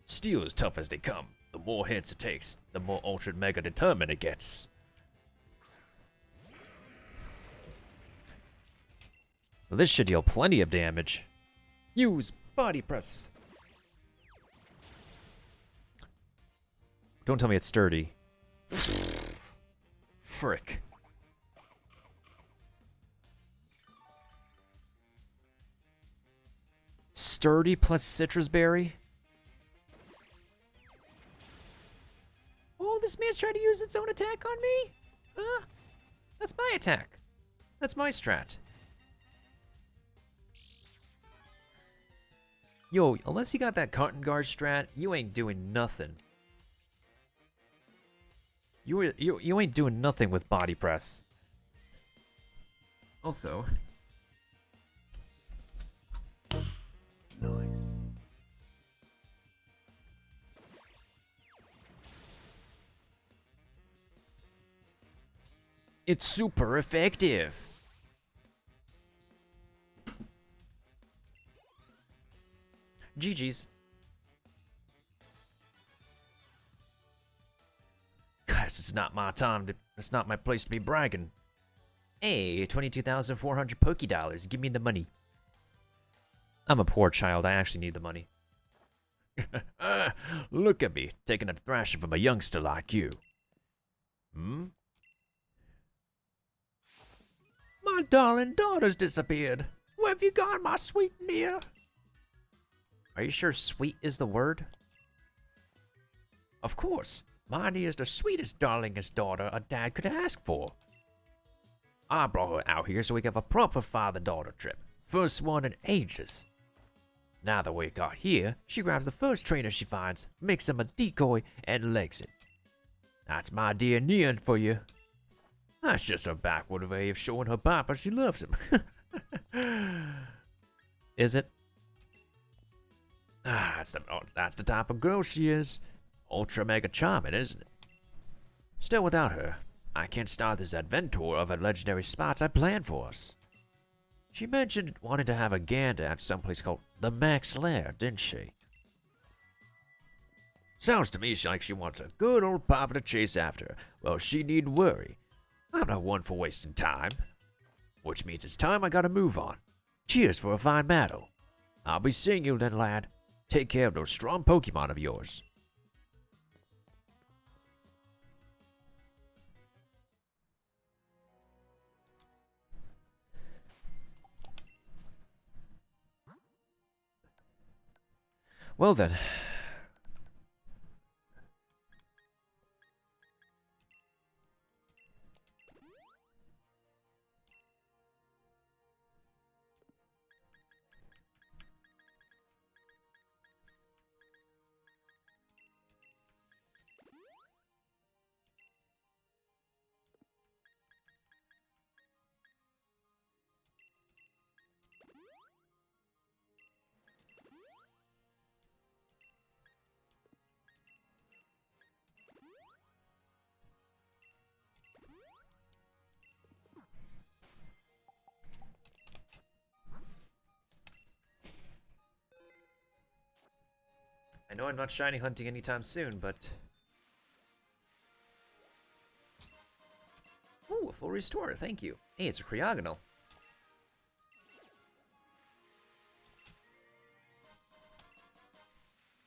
Steel as tough as they come. The more hits it takes, the more Ultra Mega determined it gets. Well, this should deal plenty of damage. Use Body Press. Don't tell me it's sturdy. Frick. Sturdy plus Citrus Berry? Oh, this man's trying to use its own attack on me? That's my attack. That's my strat. Yo, unless you got that Cotton Guard strat, you ain't doing nothing. You ain't doing nothing with Body Press. Also... Nice. It's super effective. GG's. Guys, it's not my time to... It's not my place to be bragging. Hey, 22,400 Poké-Dollars. Give me the money. I'm a poor child. I actually need the money. Look at me, taking a thrashing from a youngster like you. Hmm? My darling daughter's disappeared. Where have you gone, my sweet dear? Are you sure sweet is the word? Of course. Mine is the sweetest, darlingest daughter a dad could ask for. I brought her out here so we could have a proper father-daughter trip. First one in ages. Now that we got here, she grabs the first trainer she finds, makes him a decoy, and legs it. That's my dear Neon for you. That's just her backward way of showing her papa she loves him. Is it? Ah, that's the type of girl she is. Ultra mega charming, isn't it? Still, without her, I can't start this adventure of a legendary spots I planned for us. She mentioned wanting to have a gander at someplace called the Max Lair, didn't she? Sounds to me like she wants a good old papa to chase after. Well, she needn't worry. I'm not one for wasting time. Which means it's time I gotta move on. Cheers for a fine battle. I'll be seeing you then, lad. Take care of those strong Pokemon of yours. Well then. I know I'm not shiny hunting anytime soon, but... Ooh, a full restore, thank you. Hey, it's a Cryogonal.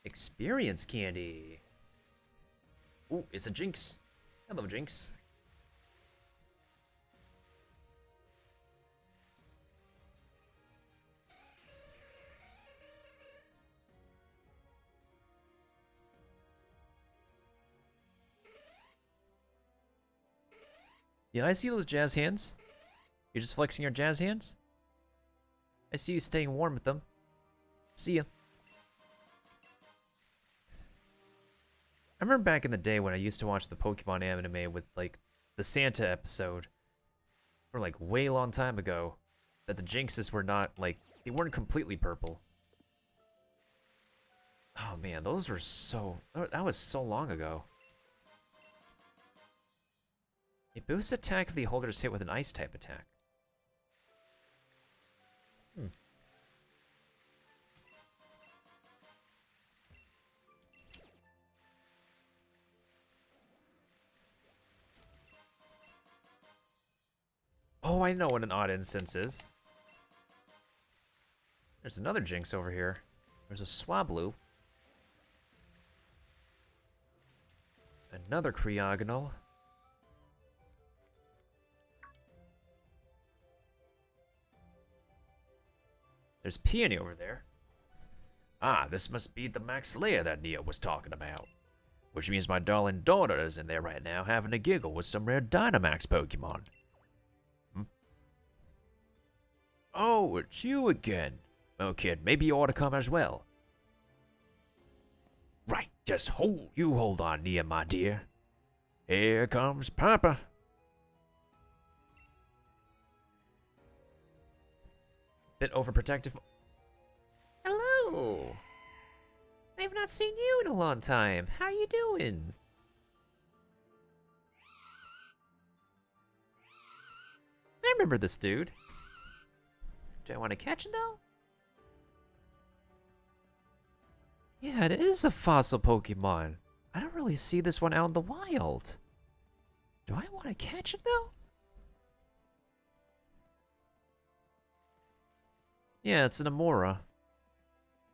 Experience candy. Ooh, it's a Jinx. Hello, Jinx. Yeah, I see those jazz hands. You're just flexing your jazz hands? I see you staying warm with them. See ya. I remember back in the day when I used to watch the Pokemon anime with, like, the Santa episode. For, like, way long time ago. That the Jinxes were not, like, they weren't completely purple. Oh man, those were so... That was so long ago. It boosts attack if the holder is hit with an ice type attack. Oh, I know what an odd instance is. There's another Jinx over here. There's a Swablu. Another Cryogonal. There's Peony over there. Ah, this must be the Max Lair that Nia was talking about. Which means my darling daughter is in there right now having a giggle with some rare Dynamax Pokemon. Oh, it's you again. Oh, kid, maybe you ought to come as well. Right, just hold on, Nia, my dear. Here comes Papa. Bit overprotective. Hello. I've not seen you in a long time. How are you doing? I remember this dude. Do I want to catch him though? Yeah, it is a fossil Pokemon. I don't really see this one out in the wild. Do I want to catch it though? Yeah, it's an Amora.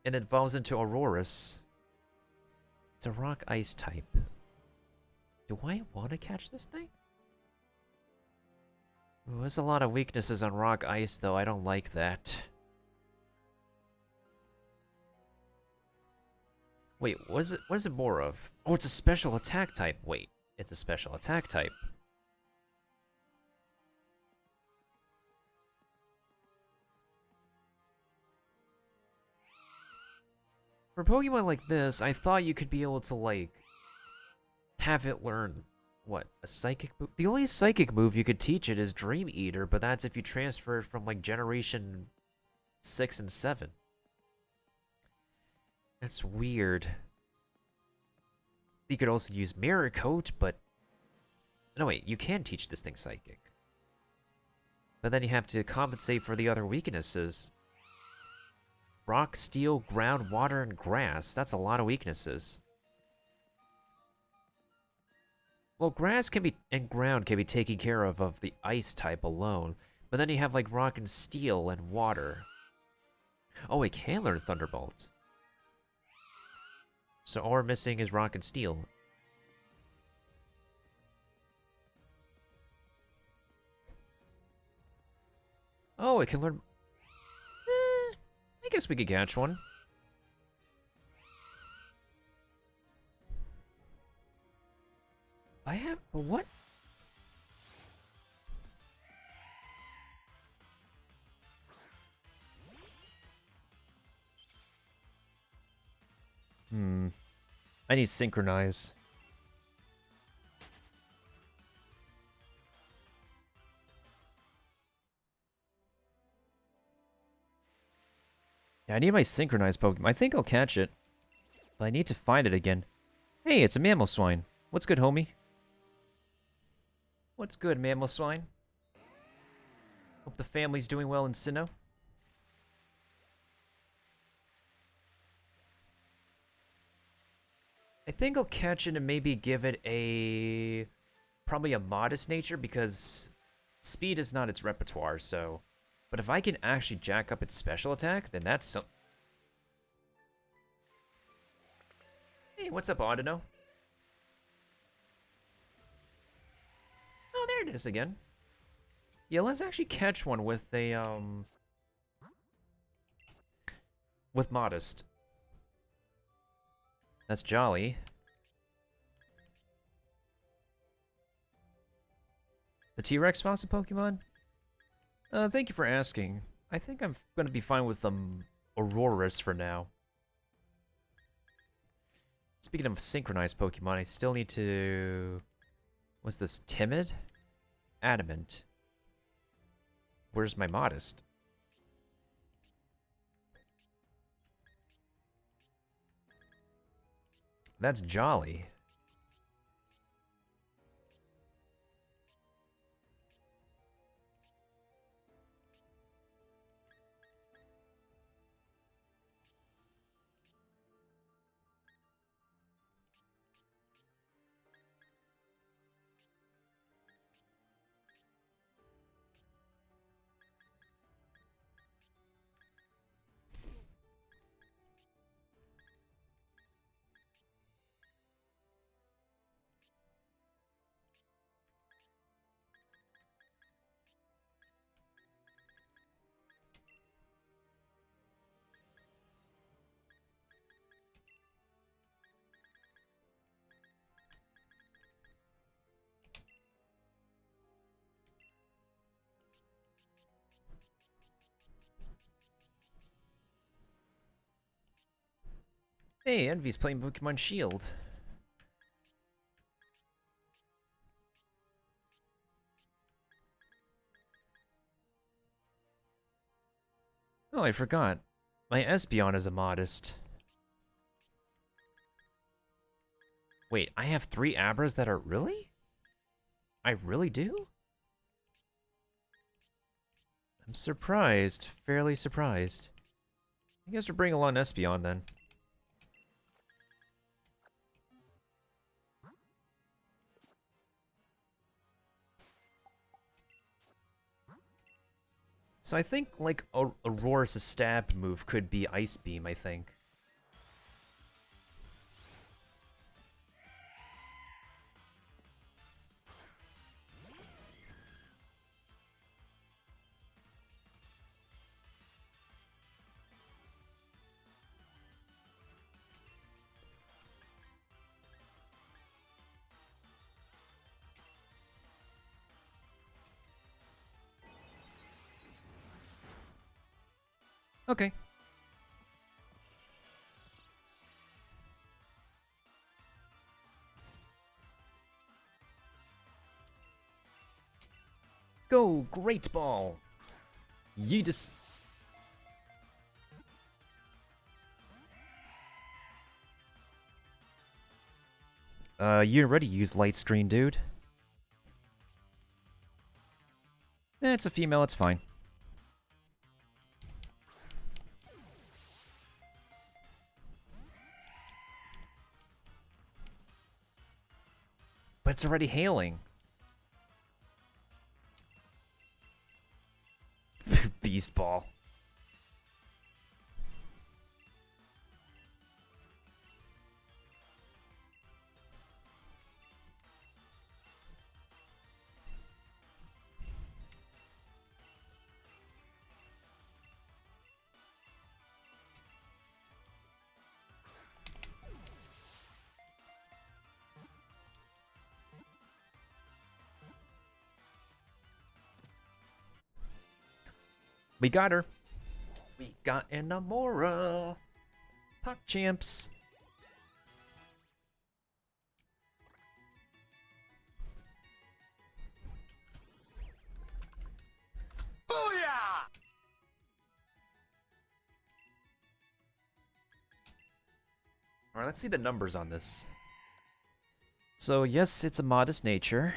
And it evolves into Aurorus. It's a rock ice type. Do I want to catch this thing? Ooh, there's a lot of weaknesses on rock ice though, I don't like that. Wait, what is it more of? Oh, it's a special attack type. Wait, it's a special attack type. For Pokemon like this, I thought you could be able to, like, have it learn What, a psychic move? The only psychic move you could teach it is Dream Eater, but that's if you transfer it from like generation 6 and 7. That's weird. You could also use Mirror Coat, but no, wait, you can teach this thing psychic. But then you have to compensate for the other weaknesses. Rock, steel, ground, water, and grass. That's a lot of weaknesses. Well, grass can be, and ground can be taken care of the ice type alone. But then you have like rock and steel and water. Oh, it can learn Thunderbolt. So all we're missing is rock and steel. Oh, it can learn... I guess we could catch one. I have... What? I need synchronize. Yeah, I need my synchronized Pokemon. I think I'll catch it. But I need to find it again. Hey, it's a Mammal Swine. What's good, homie? What's good, Mammal Swine? Hope the family's doing well in Sinnoh. I think I'll catch it and maybe give it a... probably a modest nature, because speed is not its repertoire, so... But if I can actually jack up its special attack, then that's so... Hey, what's up, Audino? Oh, there it is again. Yeah, let's actually catch one with a, with modest. That's jolly. The T-Rex fossil Pokemon? Thank you for asking. I think I'm gonna be fine with, Aurorus for now. Speaking of synchronized Pokemon, I still need to... What's this? Timid? Adamant. Where's my modest? That's jolly. Hey, Envy's playing Pokemon Shield. Oh, I forgot. My Espeon is a modest. Wait, I have 3 Abras that are... Really? I really do? I'm surprised. Fairly surprised. I guess we're bringing along Espeon then. So I think, like, Aurora's stab move could be Ice Beam, I think. Okay. go! Great ball! Yeetus! You already used light screen, dude. It's a female, it's fine. But it's already hailing. Beast ball. We got her. We got Enamora. Puck champs. Booyah! Alright, let's see the numbers on this. So, yes, it's a modest nature.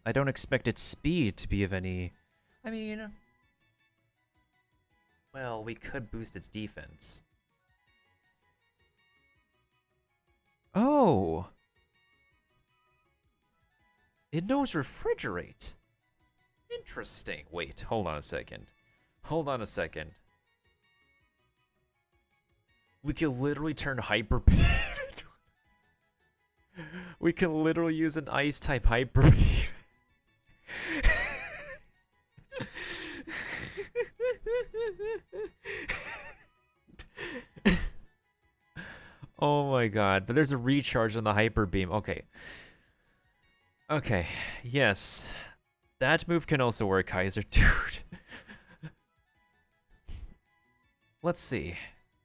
I don't expect its speed to be of any... I mean... Well, we could boost its defense. Oh! It knows refrigerate. Interesting. Wait, hold on a second. Hold on a second. We can literally turn Hyper Beam into... We can literally use an Ice-type Hyper Beam. Oh my god, but there's a recharge on the Hyper Beam. Okay. Okay, yes. That move can also work, Kaiser. Dude. Let's see.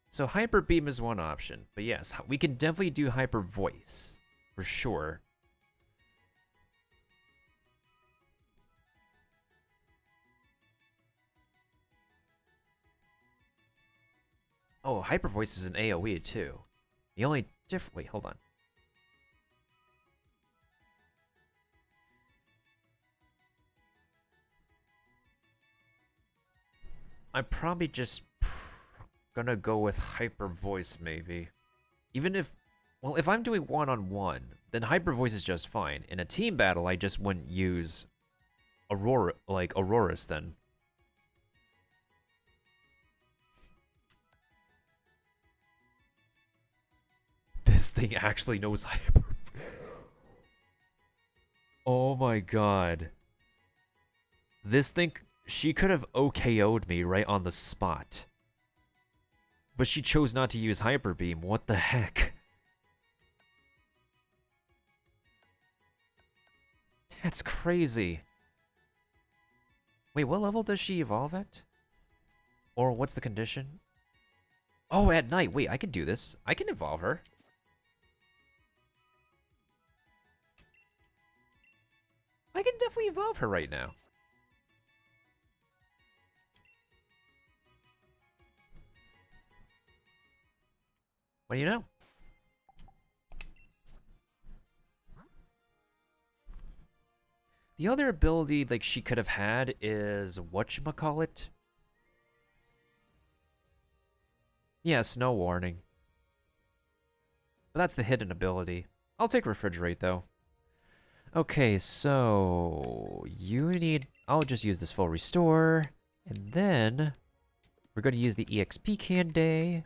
So Hyper Beam is one option. But yes, we can definitely do Hyper Voice. For sure. Oh, Hyper Voice is an AoE too. The only different... Wait, hold on. I'm probably just gonna go with Hyper Voice, maybe. Even if... Well, if I'm doing one-on-one, then Hyper Voice is just fine. In a team battle, I just wouldn't use Aurora, like Auroras then. This thing actually knows Hyper. Oh my god. This thing, she could have OKO'd me right on the spot. But she chose not to use Hyper Beam. What the heck? That's crazy. Wait, what level does she evolve at? Or what's the condition? Oh, at night. Wait, I can do this. I can evolve her. I can definitely evolve her right now. What do you know? The other ability like she could have had is whatchamacallit? Yeah, Snow Warning. But that's the hidden ability. I'll take Refrigerate though. Okay, so you need... I'll just use this full restore. And then we're going to use the EXP Canday.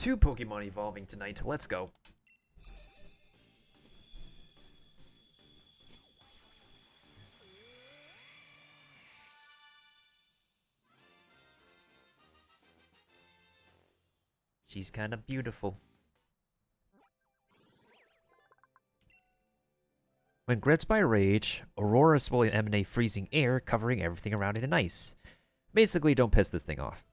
2 Pokemon evolving tonight. Let's go. She's kind of beautiful. When gripped by rage, auroras will emanate freezing air, covering everything around it in ice. Basically, don't piss this thing off.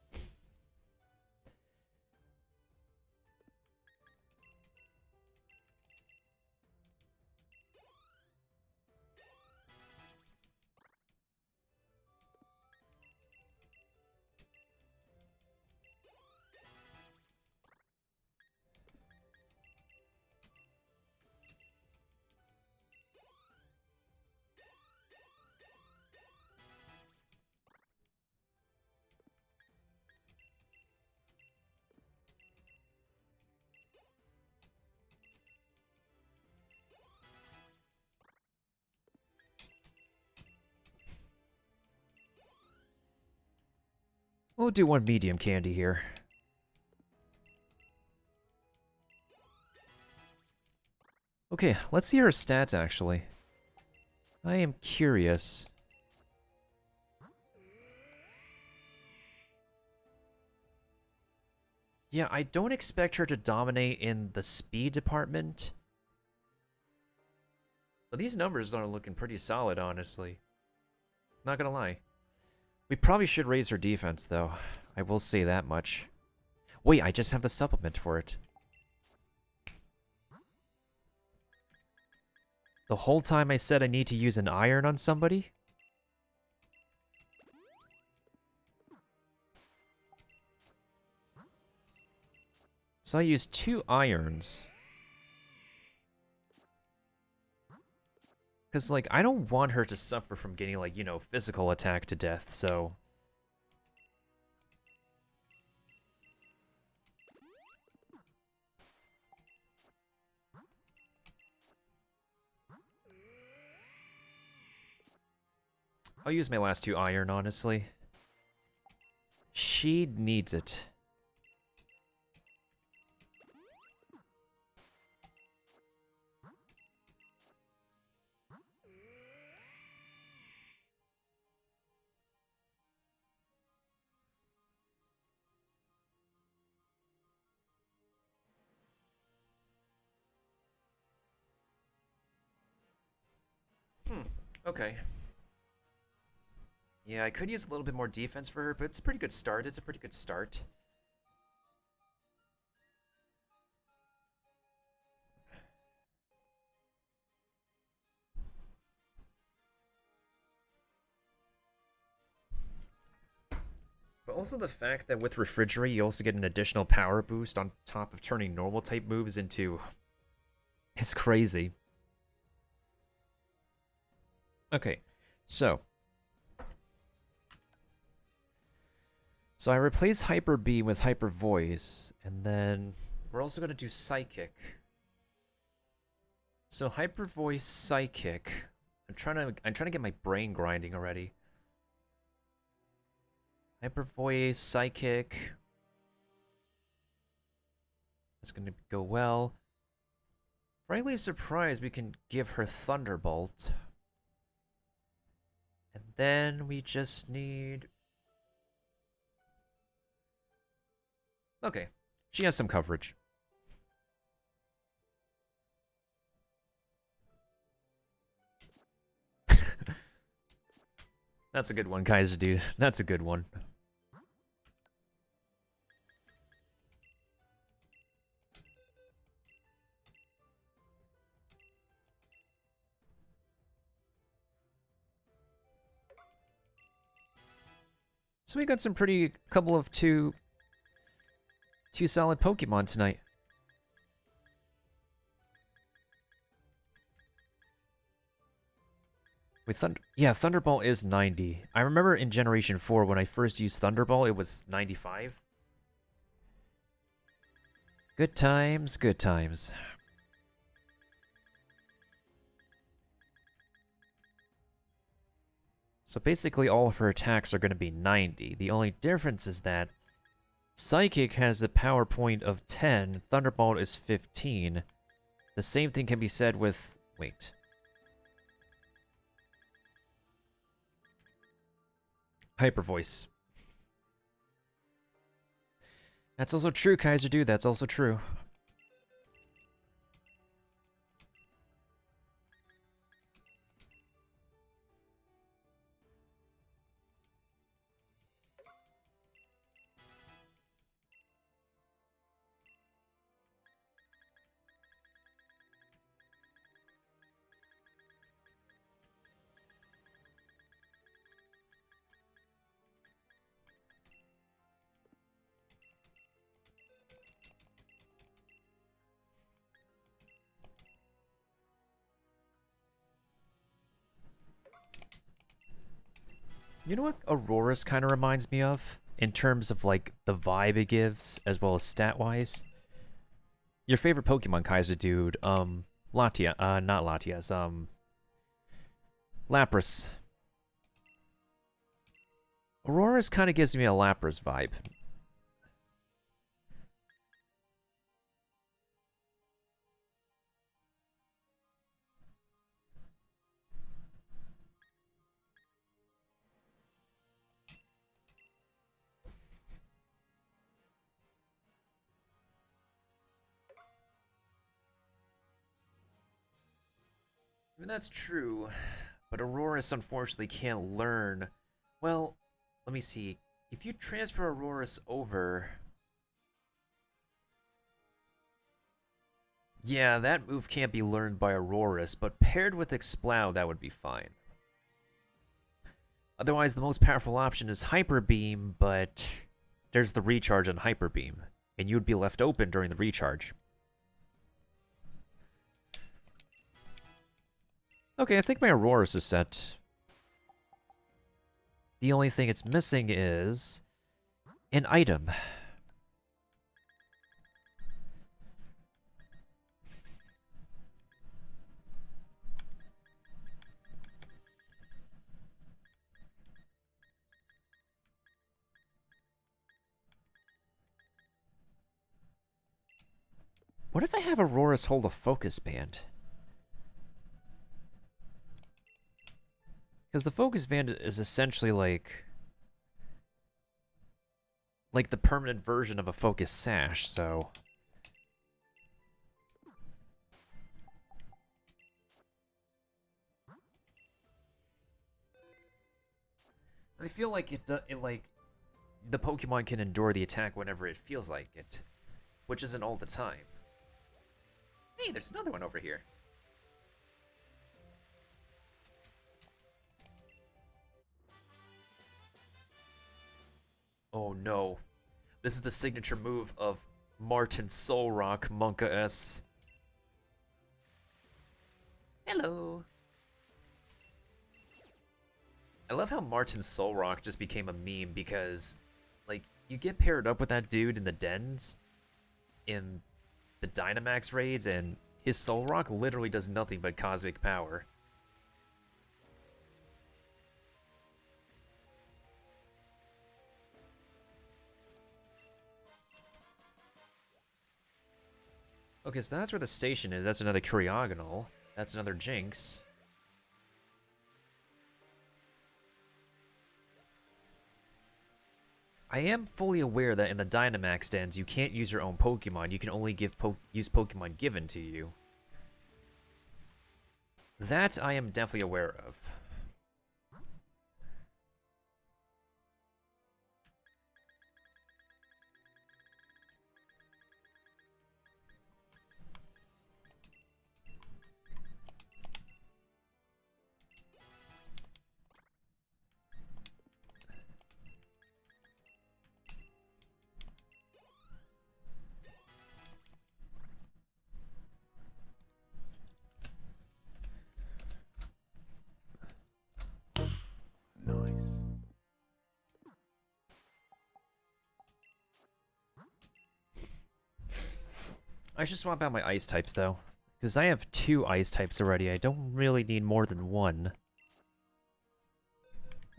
We'll do one medium candy here. Okay, let's see her stats, actually. I am curious. Yeah, I don't expect her to dominate in the speed department. But these numbers are looking pretty solid, honestly. Not gonna lie. We probably should raise her defense, though. I will say that much. Wait, I just have the supplement for it. The whole time I said I need to use an iron on somebody? So I used 2 irons. Because, like, I don't want her to suffer from getting, like, you know, physical attack to death, so... I'll use my last 2 iron, honestly. She needs it. Okay. Yeah, I could use a little bit more defense for her, but it's a pretty good start. It's a pretty good start. But also the fact that with Refrigerate, you also get an additional power boost on top of turning normal type moves into... It's crazy. Okay, so... So I replace Hyper Beam with Hyper Voice, and then we're also going to do Psychic. So Hyper Voice, Psychic. I'm trying to get my brain grinding already. Hyper Voice, Psychic. That's going to go well. Frankly surprised we can give her Thunderbolt. And then we just need... Okay, she has some coverage. That's a good one, Kaiser, dude. That's a good one. So we got some pretty couple of two solid Pokemon tonight. With Thunderbolt is 90. I remember in Generation 4 when I first used Thunderbolt, it was 95. Good times, good times. So basically all of her attacks are going to be 90. The only difference is that Psychic has a power point of 10. Thunderbolt is 15. The same thing can be said with... Wait. Hyper Voice. That's also true, Kaiser Dude. That's also true. You know what Aurora's kind of reminds me of? In terms of, like, the vibe it gives, as well as stat-wise? Your favorite Pokemon, Kaiser Dude, Latia, not Latias, Lapras. Aurora's kind of gives me a Lapras vibe. I mean, that's true, but Aurorus unfortunately can't learn. Well, let me see. If you transfer Aurorus over... Yeah, that move can't be learned by Aurorus, but paired with Exploud, that would be fine. Otherwise, the most powerful option is Hyper Beam, but there's the recharge on Hyper Beam, and you'd be left open during the recharge. Okay, I think my Aurorus is set. The only thing it's missing is an item. What if I have Aurorus hold a focus band? Because the focus band is essentially like the permanent version of a focus sash, so... I feel like it like the Pokemon can endure the attack whenever it feels like it, which isn't all the time. Hey, there's another one over here. Oh no. This is the signature move of Martin Solrock, Monka S. Hello. I love how Martin Solrock just became a meme because, like, you get paired up with that dude in the dens, in the Dynamax raids, and his Solrock literally does nothing but cosmic power. Okay, so that's where the station is. That's another Kuriogonal. That's another Jinx. I am fully aware that in the Dynamax dens, you can't use your own Pokemon. You can only use Pokemon given to you. That I am definitely aware of. Nice. I should swap out my ice types, though. Because I have 2 ice types already. I don't really need more than 1.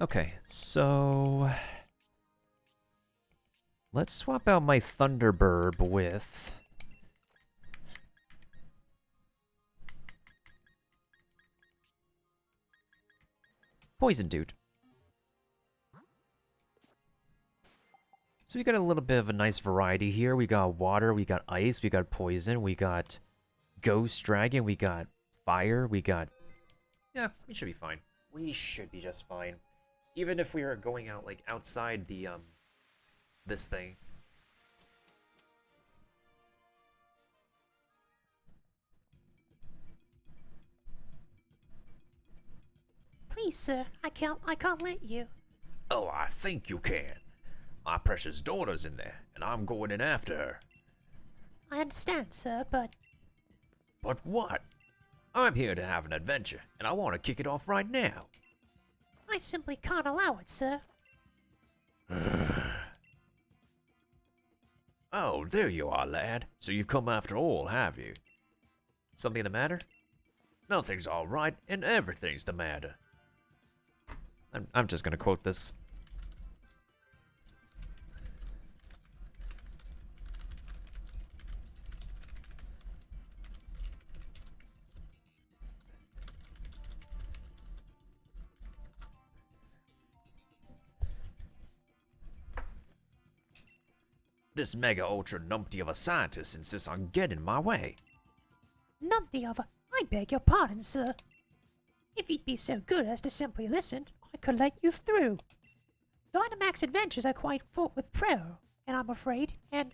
Okay, so... Let's swap out my Thunderbird with... Poison Dude. So we got a little bit of a nice variety here. We got water, we got ice, we got poison, we got ghost dragon, we got fire, we got... Yeah, we should be fine. We should be just fine. Even if we are going out, like, outside the, this thing. Please, sir, I can't let you. Oh, I think you can. My precious daughter's in there, and I'm going in after her. I understand, sir, but But what? I'm here to have an adventure, and I want to kick it off right now. I simply can't allow it, sir. Oh, there you are, lad. So you've come after all, have you? Something the matter? Nothing's all right, and everything's the matter. I'm just gonna quote this. This mega ultra numpty of a scientist insists on getting in my way. Numpty of a... I beg your pardon, sir. If you'd be so good as to simply listen, I could let you through. Dynamax adventures are quite fraught with peril, and I'm afraid, and...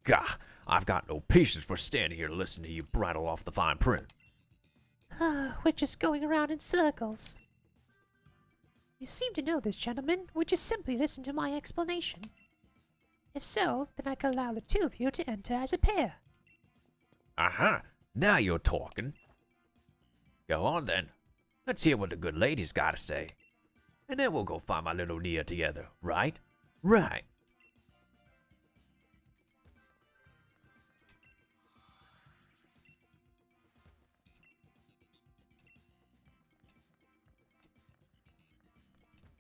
Gah, I've got no patience for standing here listening to you brattle off the fine print. we're just going around in circles. You seem to know this, gentleman. Would you simply listen to my explanation? If so, then I could allow the two of you to enter as a pair. Uh-huh, now you're talking. Go on then. Let's hear what the good lady's got to say. And then we'll go find my little Nia together, right? Right.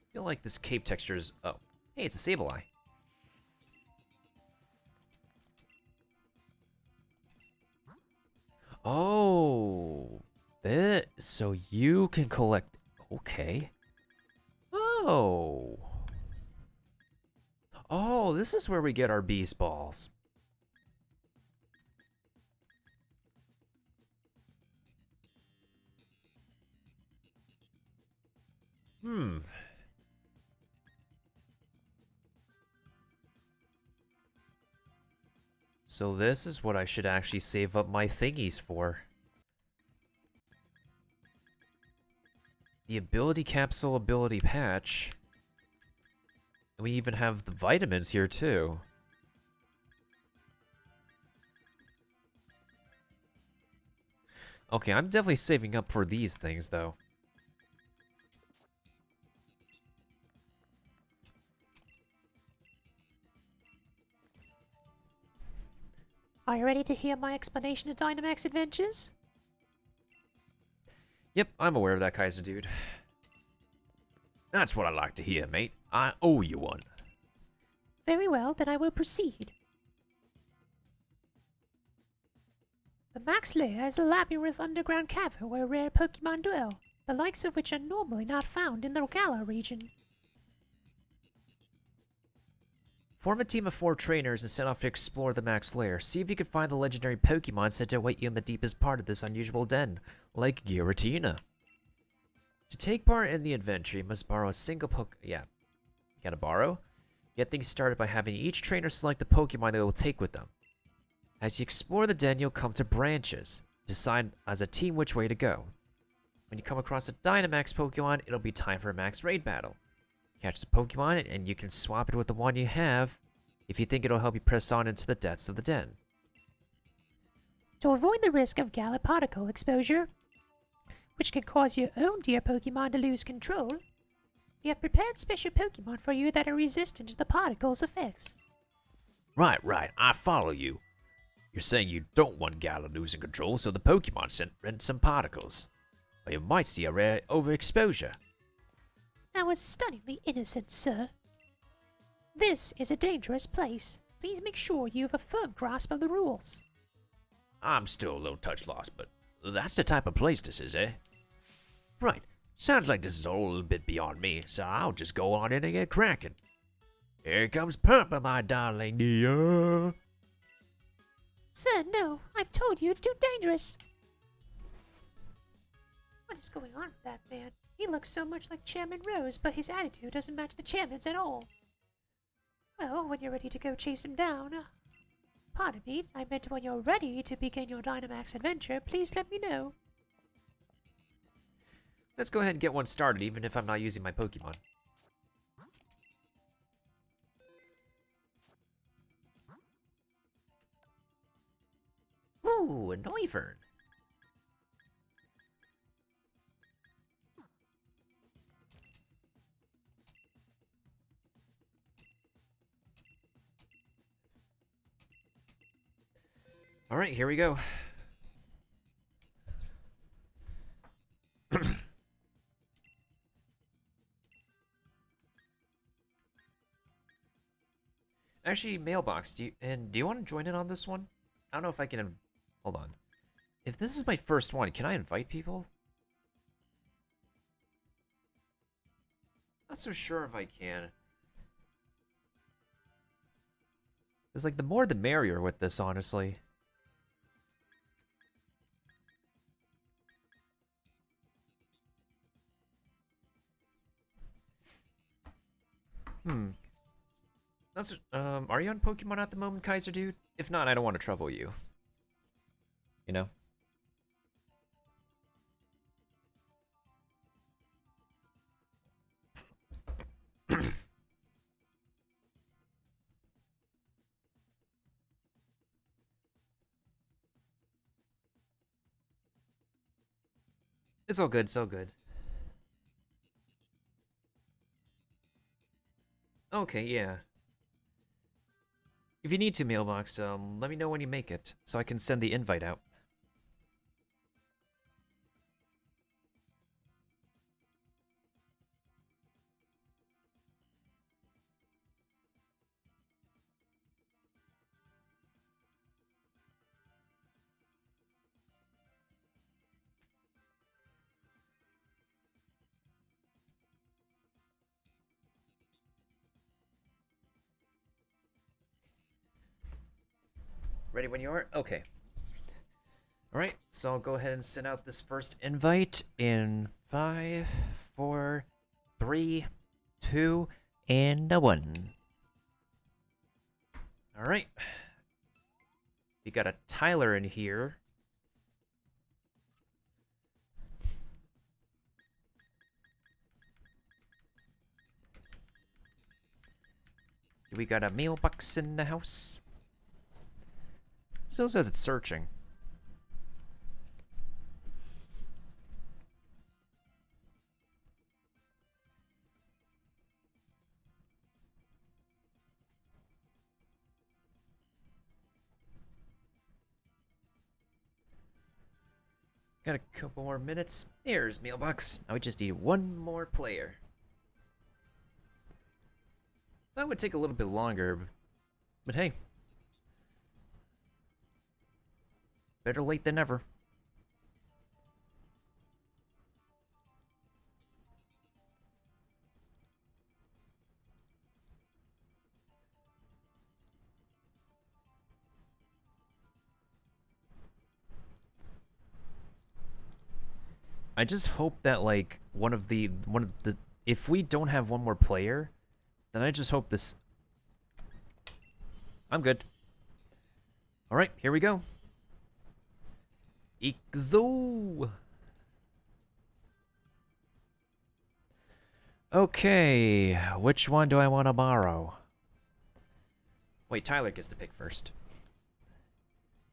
I feel like this cape texture is... Oh, hey, it's a Sableye. Oh, that... So you can collect... Okay. Oh. Oh, this is where we get our beast balls. So this is what I should actually save up my thingies for. The ability capsule, ability patch. And we even have the vitamins here too. Okay, I'm definitely saving up for these things though. Are you ready to hear my explanation of Dynamax adventures? Yep, I'm aware of that Kaiser dude. That's what I like to hear, mate. I owe you one. Very well, then I will proceed. The Max Lair is a labyrinth underground cavern where rare Pokemon dwell, the likes of which are normally not found in the Galar region. Form a team of 4 trainers and set off to explore the Max Lair. See if you can find the legendary Pokemon said to await you in the deepest part of this unusual den, like Giratina. To take part in the adventure, you must borrow a single you gotta borrow. Get things started by having each trainer select the Pokemon they will take with them. As you explore the den, you'll come to branches. Decide as a team which way to go. When you come across a Dynamax Pokemon, it'll be time for a Max Raid battle. Catch the Pokemon, and you can swap it with the one you have if you think it'll help you press on into the depths of the den. To avoid the risk of Galapodical exposure, which can cause your own dear Pokemon to lose control, we have prepared special Pokemon for you that are resistant to the particle's effects. Right, I follow you. You're saying you don't want Gala losing control, so the Pokemon sent some particles. But you might see a rare overexposure. That was stunningly innocent, sir. This is a dangerous place. Please make sure you have a firm grasp of the rules. I'm still a little touch lost, but that's the type of place this is, eh? Right. Sounds like this is a little bit beyond me, so I'll just go on in and get cracking. Here comes Papa, my darling dear. Sir, no. I've told you it's too dangerous. What is going on with that man? He looks so much like Chairman Rose, but his attitude doesn't match the chairman's at all. Well, when you're ready to go chase him down... pardon me, I meant when you're ready to begin your Dynamax adventure, please let me know. Let's go ahead and get one started, even if I'm not using my Pokemon. Ooh, a Noivern. All right, here we go. Actually, Mailbox, do you want to join in on this one? I don't know if I can. Hold on. If this is my first one, can I invite people? Not so sure if I can. It's like the more the merrier with this, honestly. That's, are you on Pokemon at the moment, Kaiser dude? If not, I don't want to trouble you. You know? It's all good, it's all good. Okay, yeah. If you need to, Mailbox, let me know when you make it, so I can send the invite out. Ready when you are? Okay. Alright, so I'll go ahead and send out this first invite in 5, 4, 3, 2, and 1. Alright. We got a Tyler in here. We got a Mailbox in the house. Still says it's searching. Got a couple more minutes. Here's Mailbox. Now we just need one more player. That would take a little bit longer, but hey. Better late than never. I just hope that like one of the if we don't have one more player, then I just hope this. I'm good. All right, here we go. Ikzo. Okay, which one do I want to borrow? Wait, Tyler gets to pick first.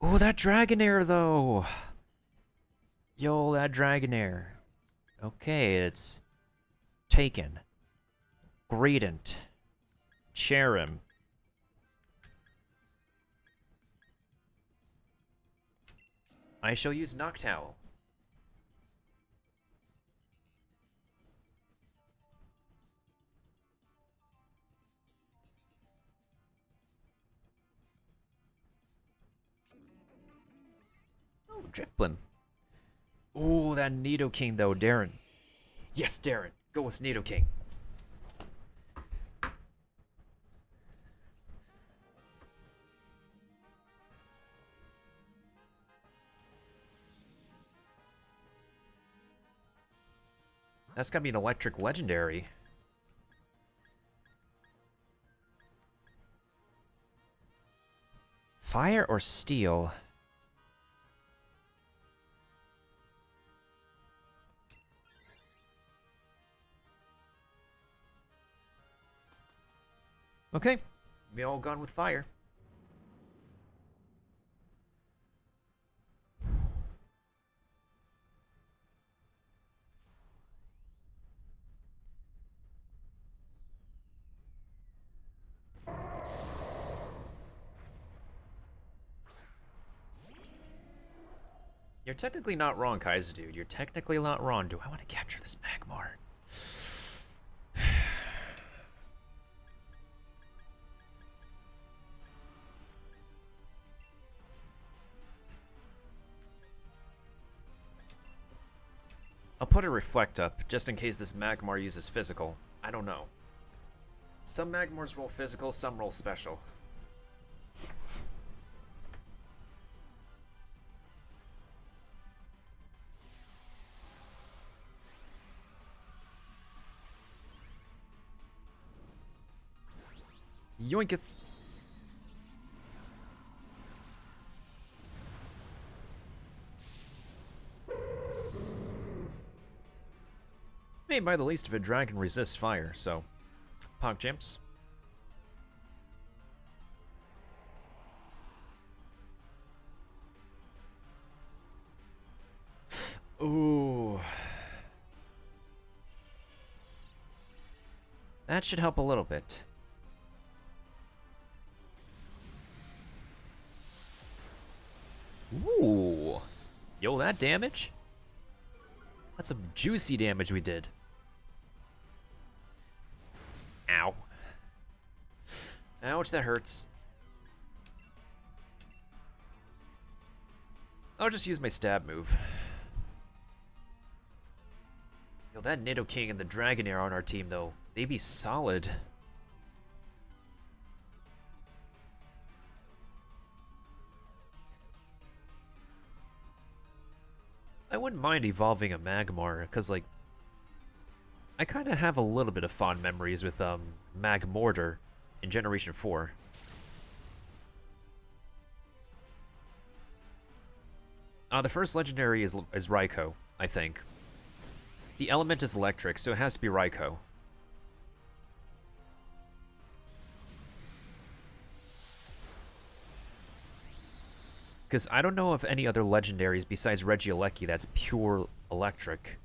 Oh, that Dragonair though. Yo, that Dragonair. Okay, it's taken. Gradient. Cherim. I shall use Noctowl. Drifblim. Ooh, that Nidoking though, Darren. Yes, Darren. Go with Nidoking. That's gotta be an electric legendary. Fire or steel? Okay, we all gone with fire. You're technically not wrong, Kaiser dude. You're technically not wrong. Do I want to capture this Magmar? I'll put a reflect up, just in case this Magmar uses physical. I don't know. Some Magmars roll physical, some roll special. Yoinketh. Made by the least of it, dragon resists fire, so Pog Jimps. Ooh. That should help a little bit. Ooh. Yo, that damage? That's some juicy damage we did. Ow. Ouch, that hurts. I'll just use my stab move. Yo, that Nidoking and the Dragonair on our team, though, they be solid. I wouldn't mind evolving a Magmar, because, like, I kind of have a little bit of fond memories with, Magmortar in Generation 4. The first legendary is Raikou, I think. The element is electric, so it has to be Raikou. Because I don't know of any other legendaries besides Regieleki that's pure electric.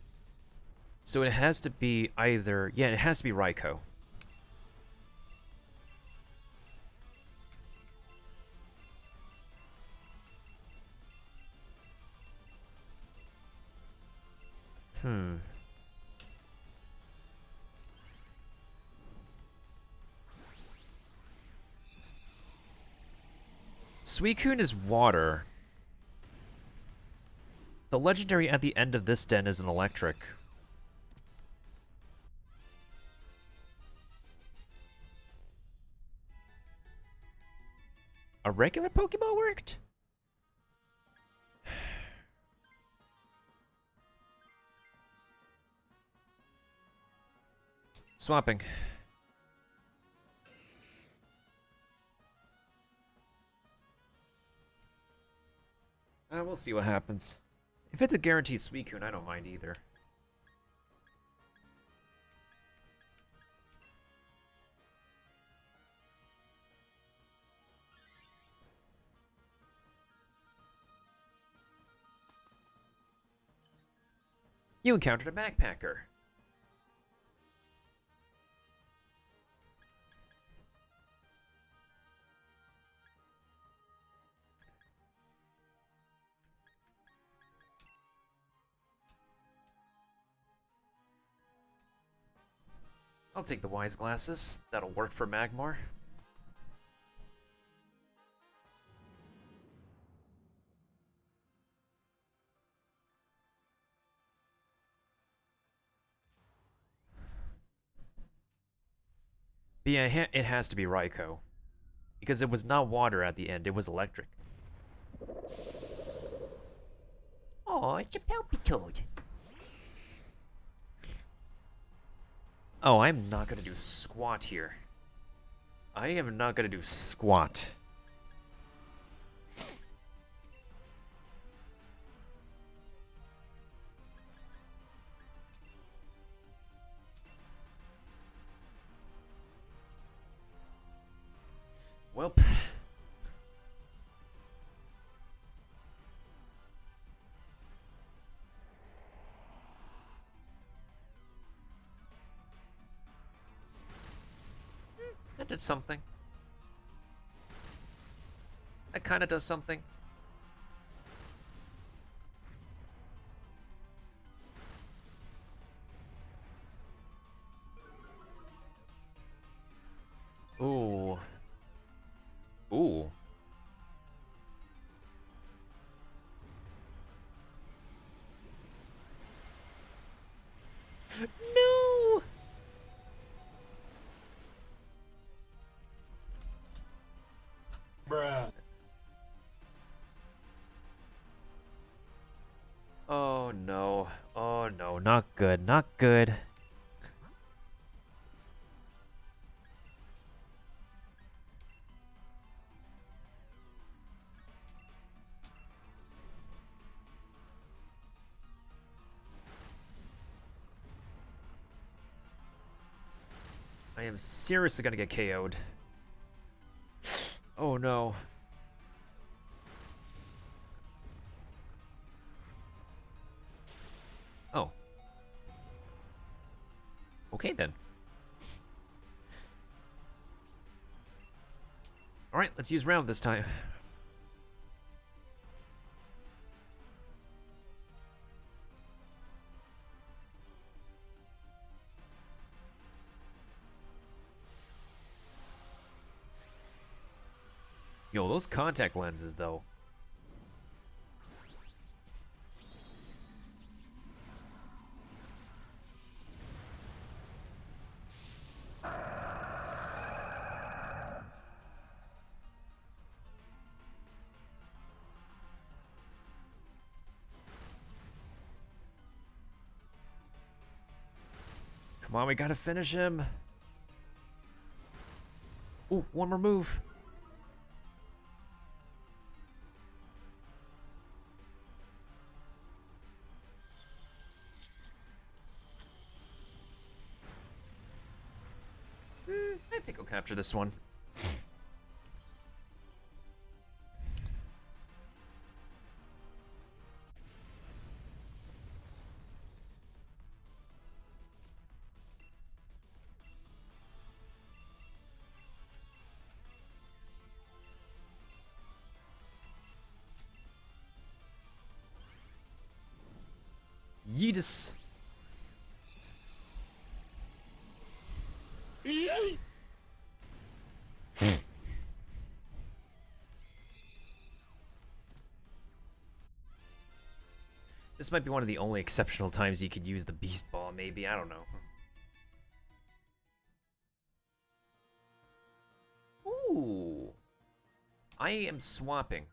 So it has to be either... Yeah, it has to be Raikou. Suicune is water. The legendary at the end of this den is an electric. A regular Pokeball worked? Swapping. We'll see what happens. If it's a guaranteed Suicune, I don't mind either. You encountered a backpacker. I'll take the wise glasses. That'll work for Magmar. But yeah, it has to be Raikou. Because it was not water at the end, it was electric. Oh, it's a Palpitoad. Oh, I'm not gonna do squat here. I am not gonna do squat. Welp. That did something. That kind of does something. Ooh. Ooh. No! Bruh. Oh no. Oh no, not good, not good. I am seriously gonna get KO'd. Oh no. Oh. Okay then. Alright, let's use round this time. Yo, those contact lenses though. Come on, we gotta finish him. Ooh, one more move. I think I'll capture this one. Yeetus. This might be one of the only exceptional times you could use the Beast Ball, maybe. I don't know. Ooh. I am swapping.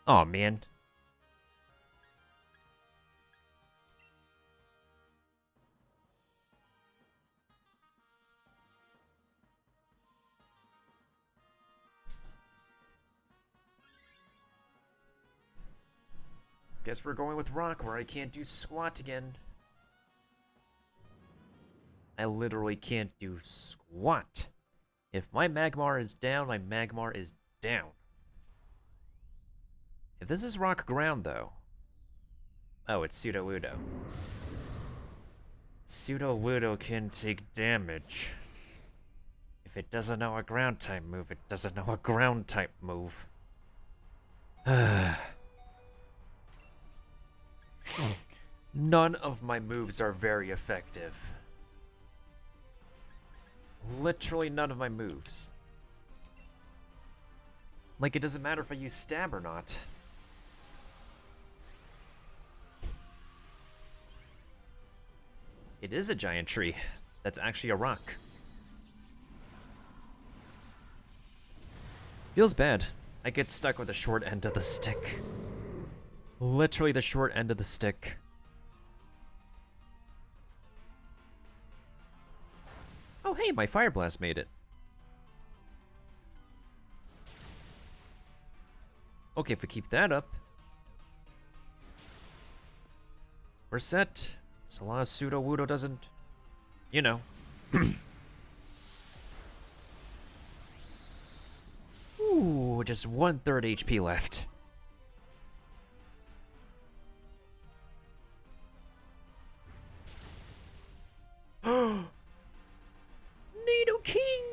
Oh man. Guess we're going with rock where I can't do squat again. I literally can't do squat. If my Magmar is down, my Magmar is down. If this is rock ground though. Oh, it's Pseudo-Wudo. Pseudo-Wudo can take damage. If it doesn't know a ground type move, it doesn't know a ground type move. None of my moves are very effective. Literally none of my moves. Like, it doesn't matter if I use stab or not. It is a giant tree. That's actually a rock. Feels bad. I get stuck with the short end of the stick. Literally the short end of the stick. Oh hey, my fire blast made it. Okay, if we keep that up. We're set. So long as Pseudo Wudo doesn't, you know. Ooh, just 1/3 HP left. Nido King!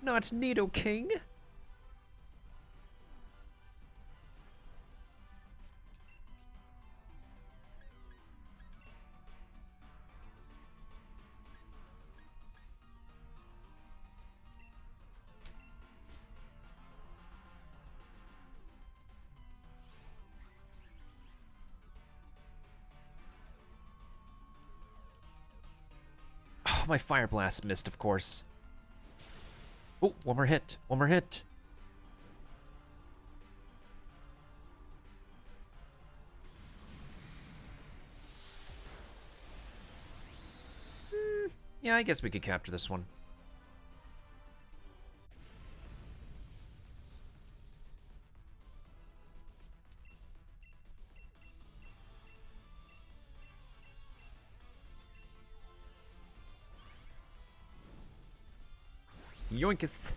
Not Nido King. Oh, my fire blast missed, of course. Oh, one more hit. One more hit. Yeah, I guess we could capture this one. Yoinketh.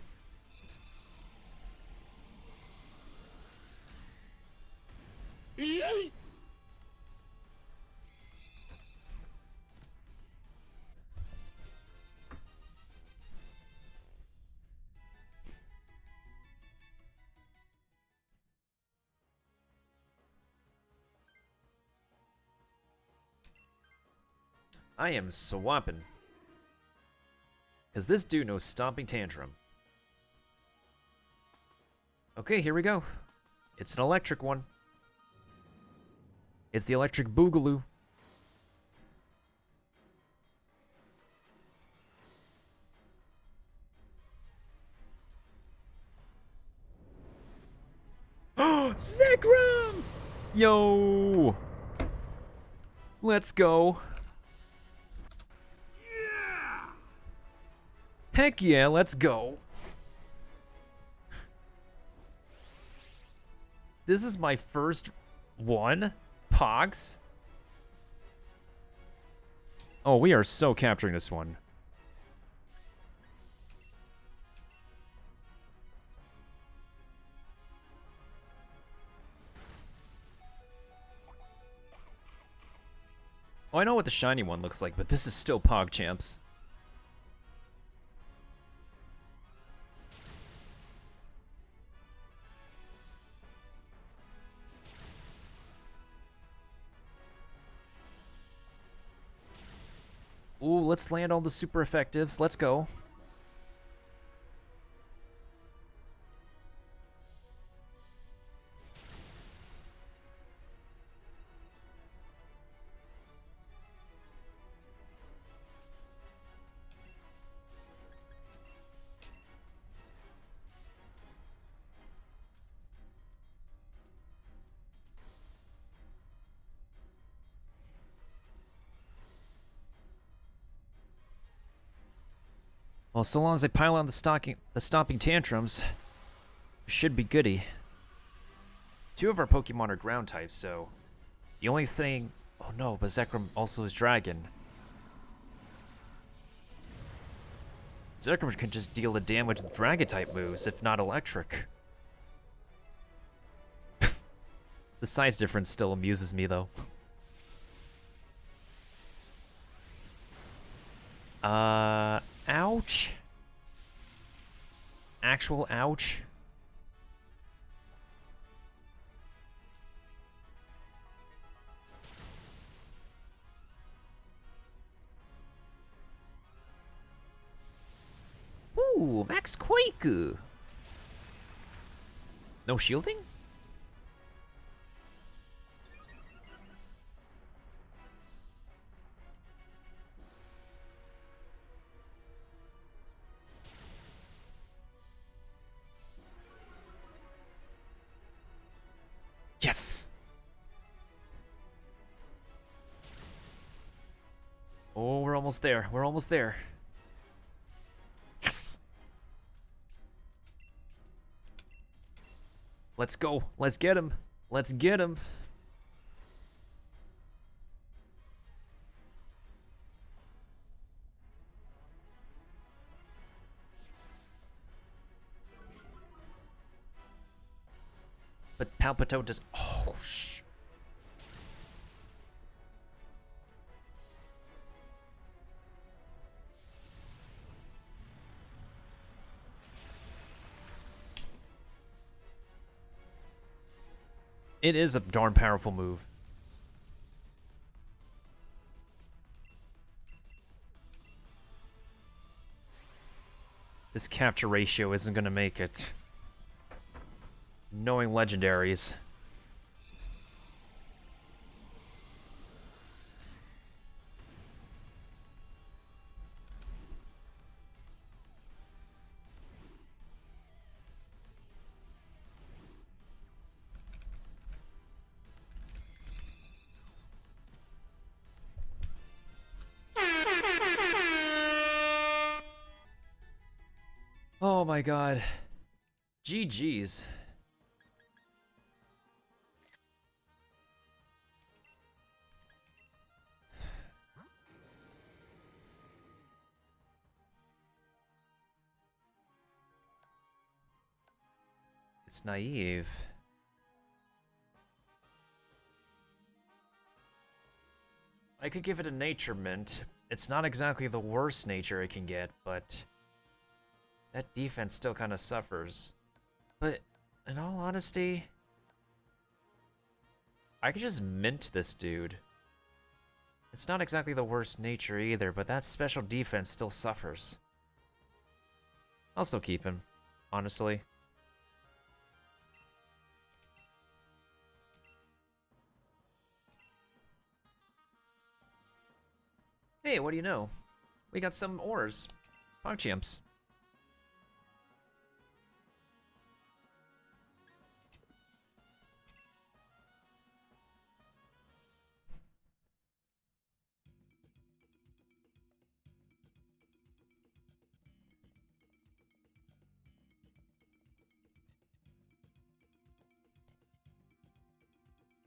I am swapping. Because this dude knows Stomping Tantrum. Okay, here we go. It's an electric one. It's the electric boogaloo. Oh, Zekrom! Yo! Let's go. Yeah! Heck yeah, let's go. This is my first one, Pogs. Oh, we are so capturing this one. Oh, I know what the shiny one looks like, but this is still PogChamps. Ooh, let's land all the super effectives. Let's go. Well, so long as I pile on the stomping tantrums, should be goody. Two of our Pokemon are ground types, so the only thing... Oh no, but Zekrom also is dragon. Zekrom can just deal the damage with dragon type moves, if not electric. The size difference still amuses me though. Ouch. Actual ouch. Ooh. Ooh, Max Quaku. No shielding? Yes! Oh, we're almost there. We're almost there. Yes! Let's go. Let's get him. Let's get him. But Palpito does. Oh, shh. It is a darn powerful move. This capture ratio isn't gonna make it. Knowing legendaries. Oh my god. GG's. It's naive. I could give it a nature mint. It's not exactly the worst nature it can get, but that defense still kind of suffers. But in all honesty, I could just mint this dude. It's not exactly the worst nature either, but that special defense still suffers. I'll still keep him, honestly. Hey, what do you know? We got some ores. PogChamps.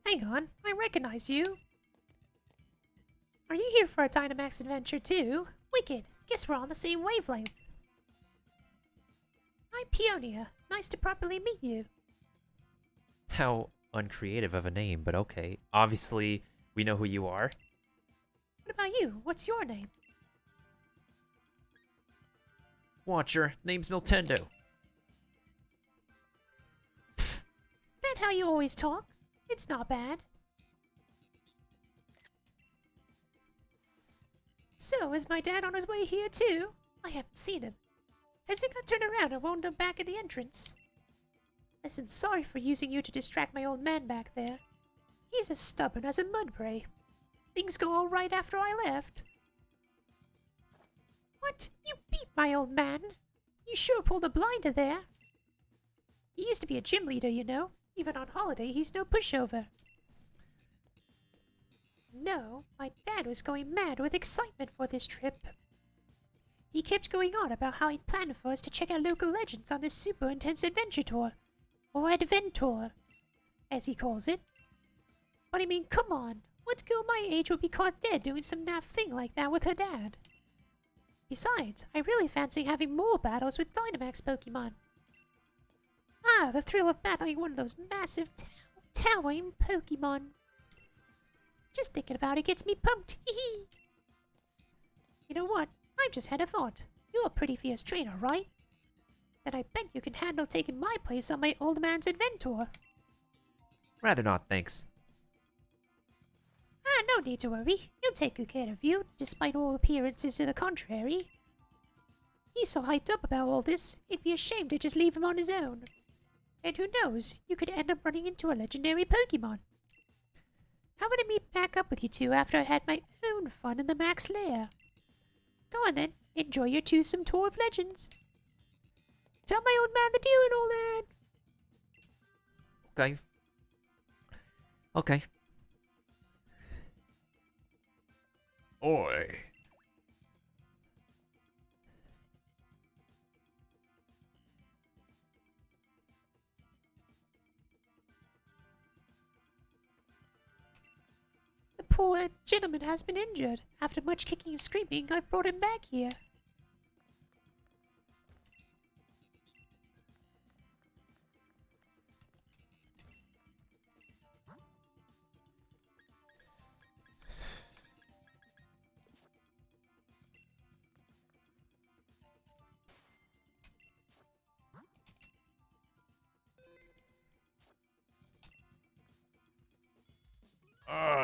Hang on, I recognize you. Are you here for a Dynamax adventure too? Wicked. Guess we're on the same wavelength. I'm Peonia. Nice to properly meet you. How uncreative of a name, but okay. Obviously, we know who you are. What about you? What's your name? Watcher, name's Miltendo. That how you always talk? It's not bad. So, is my dad on his way here too? I haven't seen him. Has he got turned around and wound up back at the entrance? Listen, sorry for using you to distract my old man back there. He's as stubborn as a mudbray. Things go all right after I left. What? You beat my old man? You sure pulled a blinder there. He used to be a gym leader, you know. Even on holiday, he's no pushover. No, my dad was going mad with excitement for this trip. He kept going on about how he'd planned for us to check out local legends on this super intense adventure tour. Or adventure, as he calls it. But I mean, come on. What girl my age would be caught dead doing some naff thing like that with her dad? Besides, I really fancy having more battles with Dynamax Pokemon. Ah, the thrill of battling one of those massive, towering Pokemon. Just thinking about it gets me pumped. Hee. You know what? I've just had a thought. You're a pretty fierce trainer, right? Then I bet you can handle taking my place on my old man's adventure. Rather not, thanks. Ah, no need to worry. He'll take good care of you, despite all appearances to the contrary. He's so hyped up about all this, it'd be a shame to just leave him on his own. And who knows, you could end up running into a legendary Pokemon. How would I meet back up with you two after I had my own fun in the Max Lair? Go on then, enjoy your twosome tour of legends. Tell my old man the deal and all that. Okay. Okay. Oi. The poor gentleman has been injured. After much kicking and screaming, I've brought him back here.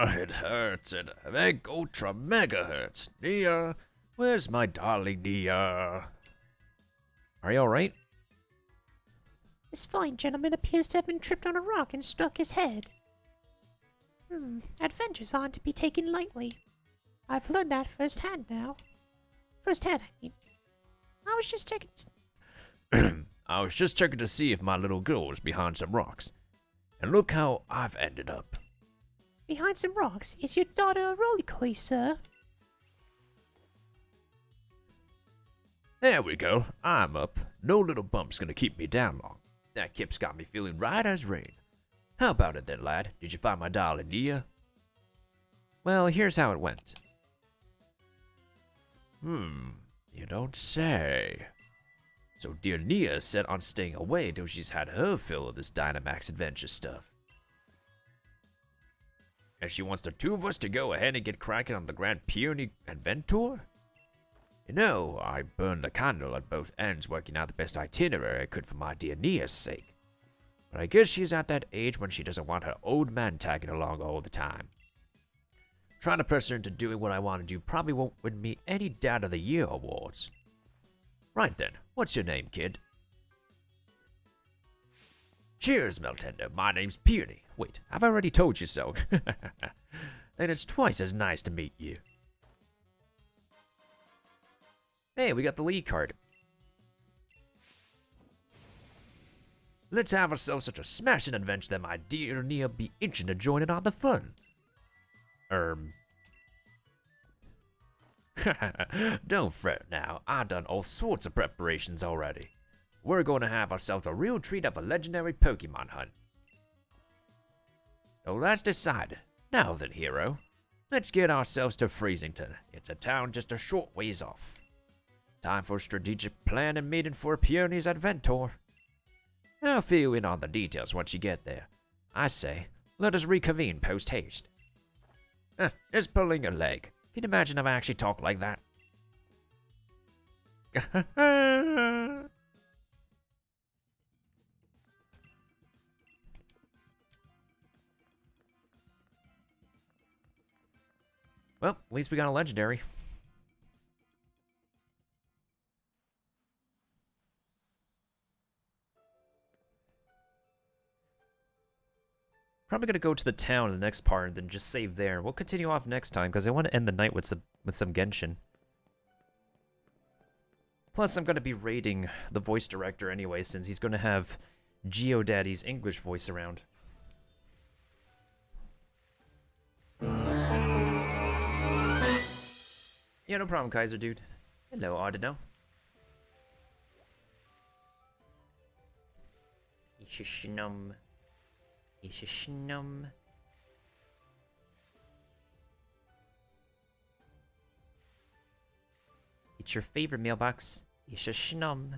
It hurts. It meg ultra mega hurts. Nia, where's my darling Nia? Are you alright? This fine gentleman appears to have been tripped on a rock and struck his head. Adventures aren't to be taken lightly. I've learned that firsthand now. Firsthand, I mean. I was just checking. I was just checking to see if my little girl was behind some rocks. And look how I've ended up. Behind some rocks, is your daughter a roly-coly, sir? There we go. I'm up. No little bump's gonna keep me down long. That kip's got me feeling right as rain. How about it then, lad? Did you find my darling Nia? Well, here's how it went. You don't say. So dear Nia's set on staying away till she's had her fill of this Dynamax adventure stuff. And she wants the two of us to go ahead and get cracking on the Grand Peony Adventure? You know, I burned a candle at both ends working out the best itinerary I could for my dear Nia's sake. But I guess she's at that age when she doesn't want her old man tagging along all the time. Trying to press her into doing what I want to do probably won't win me any Dad of the Year awards. Right then, what's your name, kid? Cheers, Meltender. My name's Peony. Wait, I've already told you so. Then it's twice as nice to meet you. Hey, we got the lead card. Let's have ourselves such a smashing adventure that my dear Nia be itching to join in on the fun. Don't fret now. I've done all sorts of preparations already. We're going to have ourselves a real treat of a legendary Pokemon hunt. So that's decided. Now then, hero, let's get ourselves to Freezington. It's a town just a short ways off. Time for strategic plan and meeting for Peony's Adventure. I'll fill you in on the details once you get there. I say, let us reconvene post-haste. Just pulling your leg. Can you imagine if I actually talk like that? Well, at least we got a legendary. Probably gonna go to the town in the next part and then just save there. We'll continue off next time because I want to end the night with some Genshin. Plus, I'm gonna be rating the voice director anyway, since he's gonna have GeoDaddy's English voice around. Yeah, no problem, Kaiser dude. Hello, Audino. Ishishinum. Ishishinum. It's your favorite mailbox. Ishishinum.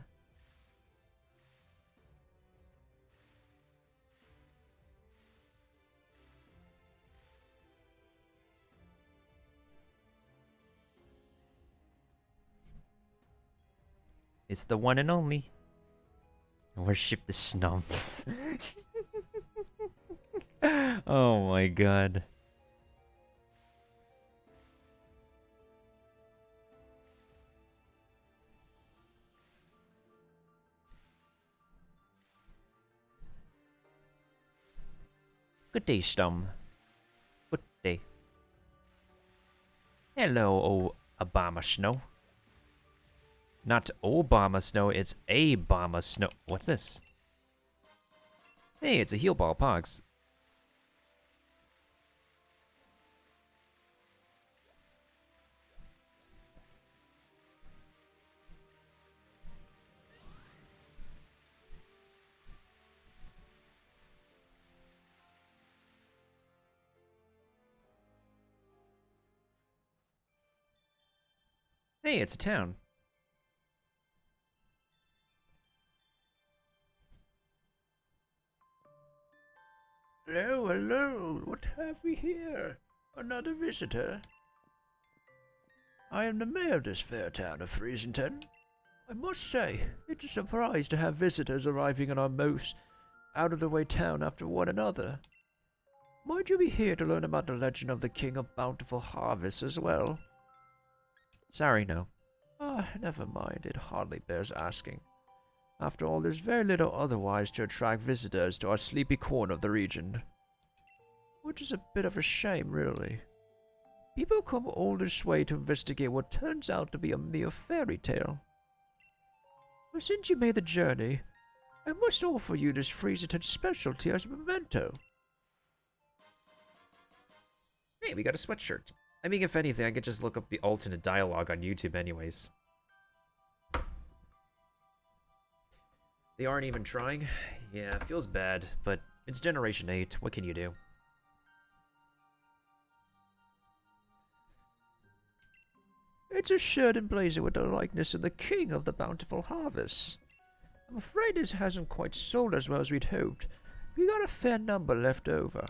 It's the one and only. Worship the snum. Oh my god. Good day, Stum. Good day. Hello, Obama Snow. Not Obama Snow, it's Obama Snow. What's this? Hey, it's a heel ball, Pogs. Hey, it's a town. Hello, hello. What have we here? Another visitor? I am the mayor of this fair town of Freezington. I must say, it's a surprise to have visitors arriving in our most out-of-the-way town after one another. Might you be here to learn about the legend of the King of Bountiful Harvest as well? Sorry, no. Ah, never mind. It hardly bears asking. After all, there's very little otherwise to attract visitors to our sleepy corner of the region. Which is a bit of a shame, really. People come all this way to investigate what turns out to be a mere fairy tale. But since you made the journey, I must offer you this Freezington specialty as a memento. Hey, we got a sweatshirt. I mean, if anything, I could just look up the alternate dialogue on YouTube anyways. They aren't even trying? Yeah, it feels bad, but it's Generation 8. What can you do? It's a shirt emblazoned with the likeness of the King of the Bountiful Harvest. I'm afraid this hasn't quite sold as well as we'd hoped. We got a fair number left over.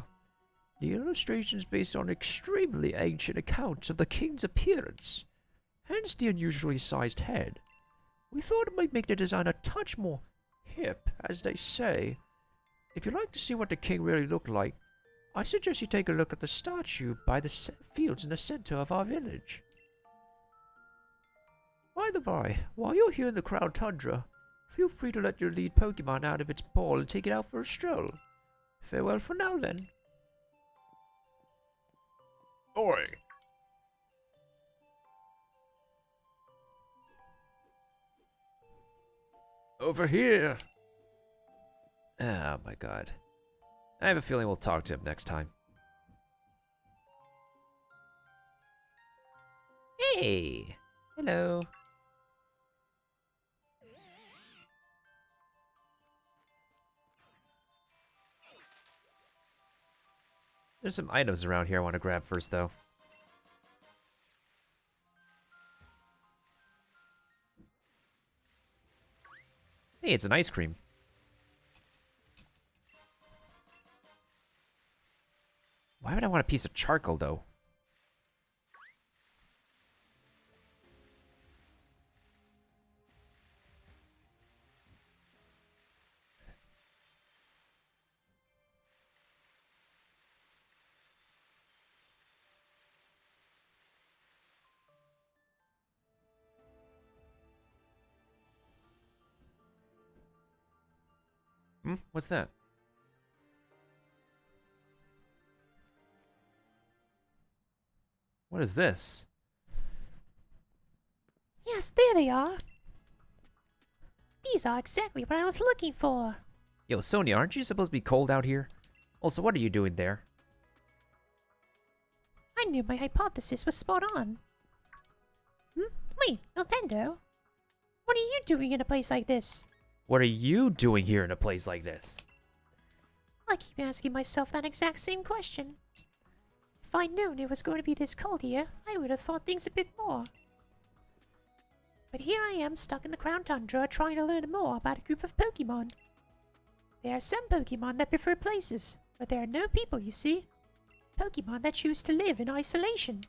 The illustration's based on extremely ancient accounts of the king's appearance, hence the unusually sized head. We thought it might make the design a touch more hip, as they say. If you'd like to see what the king really looked like, I suggest you take a look at the statue by the fields in the center of our village. By the by, while you're here in the Crown Tundra, feel free to let your lead Pokemon out of its ball and take it out for a stroll. Farewell for now, then. Oi! Over here! Oh my god. I have a feeling we'll talk to him next time. Hey! Hello. There's some items around here I want to grab first, though. Hey, it's an ice cream. Why would I want a piece of charcoal, though? What's that? What is this? Yes, there they are. These are exactly what I was looking for. Yo, Sonia, aren't you supposed to be cold out here? Also, what are you doing there? I knew my hypothesis was spot on. Wait, Nintendo? What are you doing in a place like this? What are you doing here in a place like this? I keep asking myself that exact same question. If I'd known it was going to be this cold here, I would have thought things a bit more. But here I am stuck in the Crown Tundra trying to learn more about a group of Pokemon. There are some Pokemon that prefer places, but there are no people, you see. Pokemon that choose to live in isolation.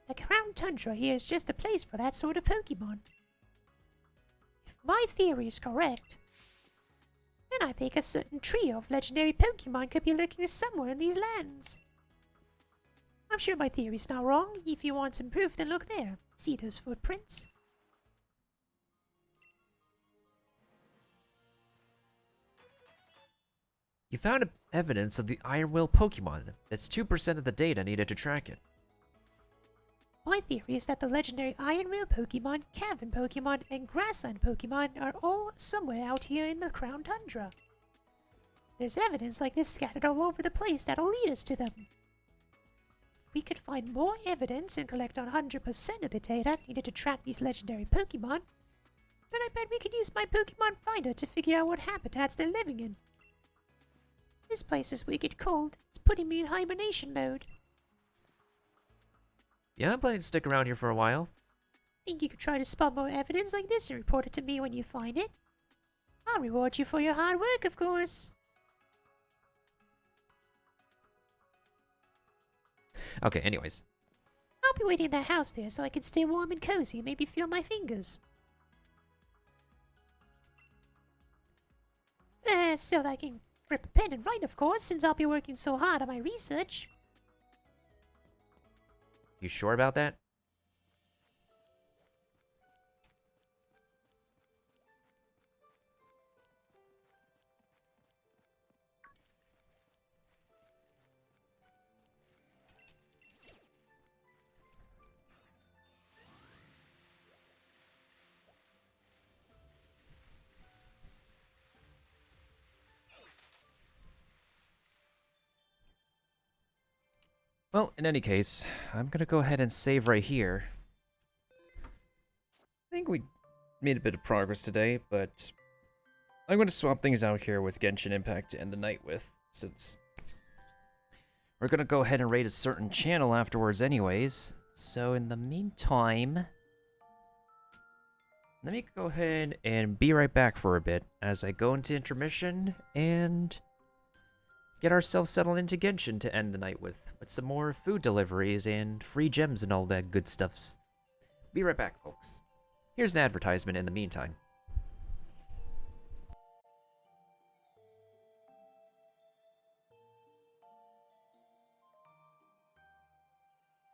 The Crown Tundra here is just a place for that sort of Pokemon. If my theory is correct, then I think a certain trio of legendary Pokemon could be lurking somewhere in these lands. I'm sure my theory's not wrong. If you want some proof, then look there. See those footprints? You found evidence of the Iron Will Pokemon. That's 2% of the data needed to track it. My theory is that the legendary Iron Wheel Pokemon, Cavern Pokemon, and Grassland Pokemon are all somewhere out here in the Crown Tundra. There's evidence like this scattered all over the place that'll lead us to them. If we could find more evidence and collect 100% of the data needed to track these legendary Pokemon, then I bet we could use my Pokemon Finder to figure out what habitats they're living in. This place is wicked cold. It's putting me in hibernation mode. Yeah, I'm planning to stick around here for a while. Think you could try to spot more evidence like this and report it to me when you find it? I'll reward you for your hard work, of course. Okay, anyways. I'll be waiting in that house there so I can stay warm and cozy and maybe feel my fingers. So that I can grip a pen and write, of course, since I'll be working so hard on my research. You sure about that? Well, in any case, I'm gonna go ahead and save right here. I think we made a bit of progress today, but I'm going to swap things out here with Genshin Impact and the Night With, since we're going to go ahead and raid a certain channel afterwards anyways. So in the meantime, let me go ahead and be right back for a bit as I go into intermission and get ourselves settled into Genshin to end the night with some more food deliveries and free gems and all that good stuffs. Be right back, folks. Here's an advertisement in the meantime.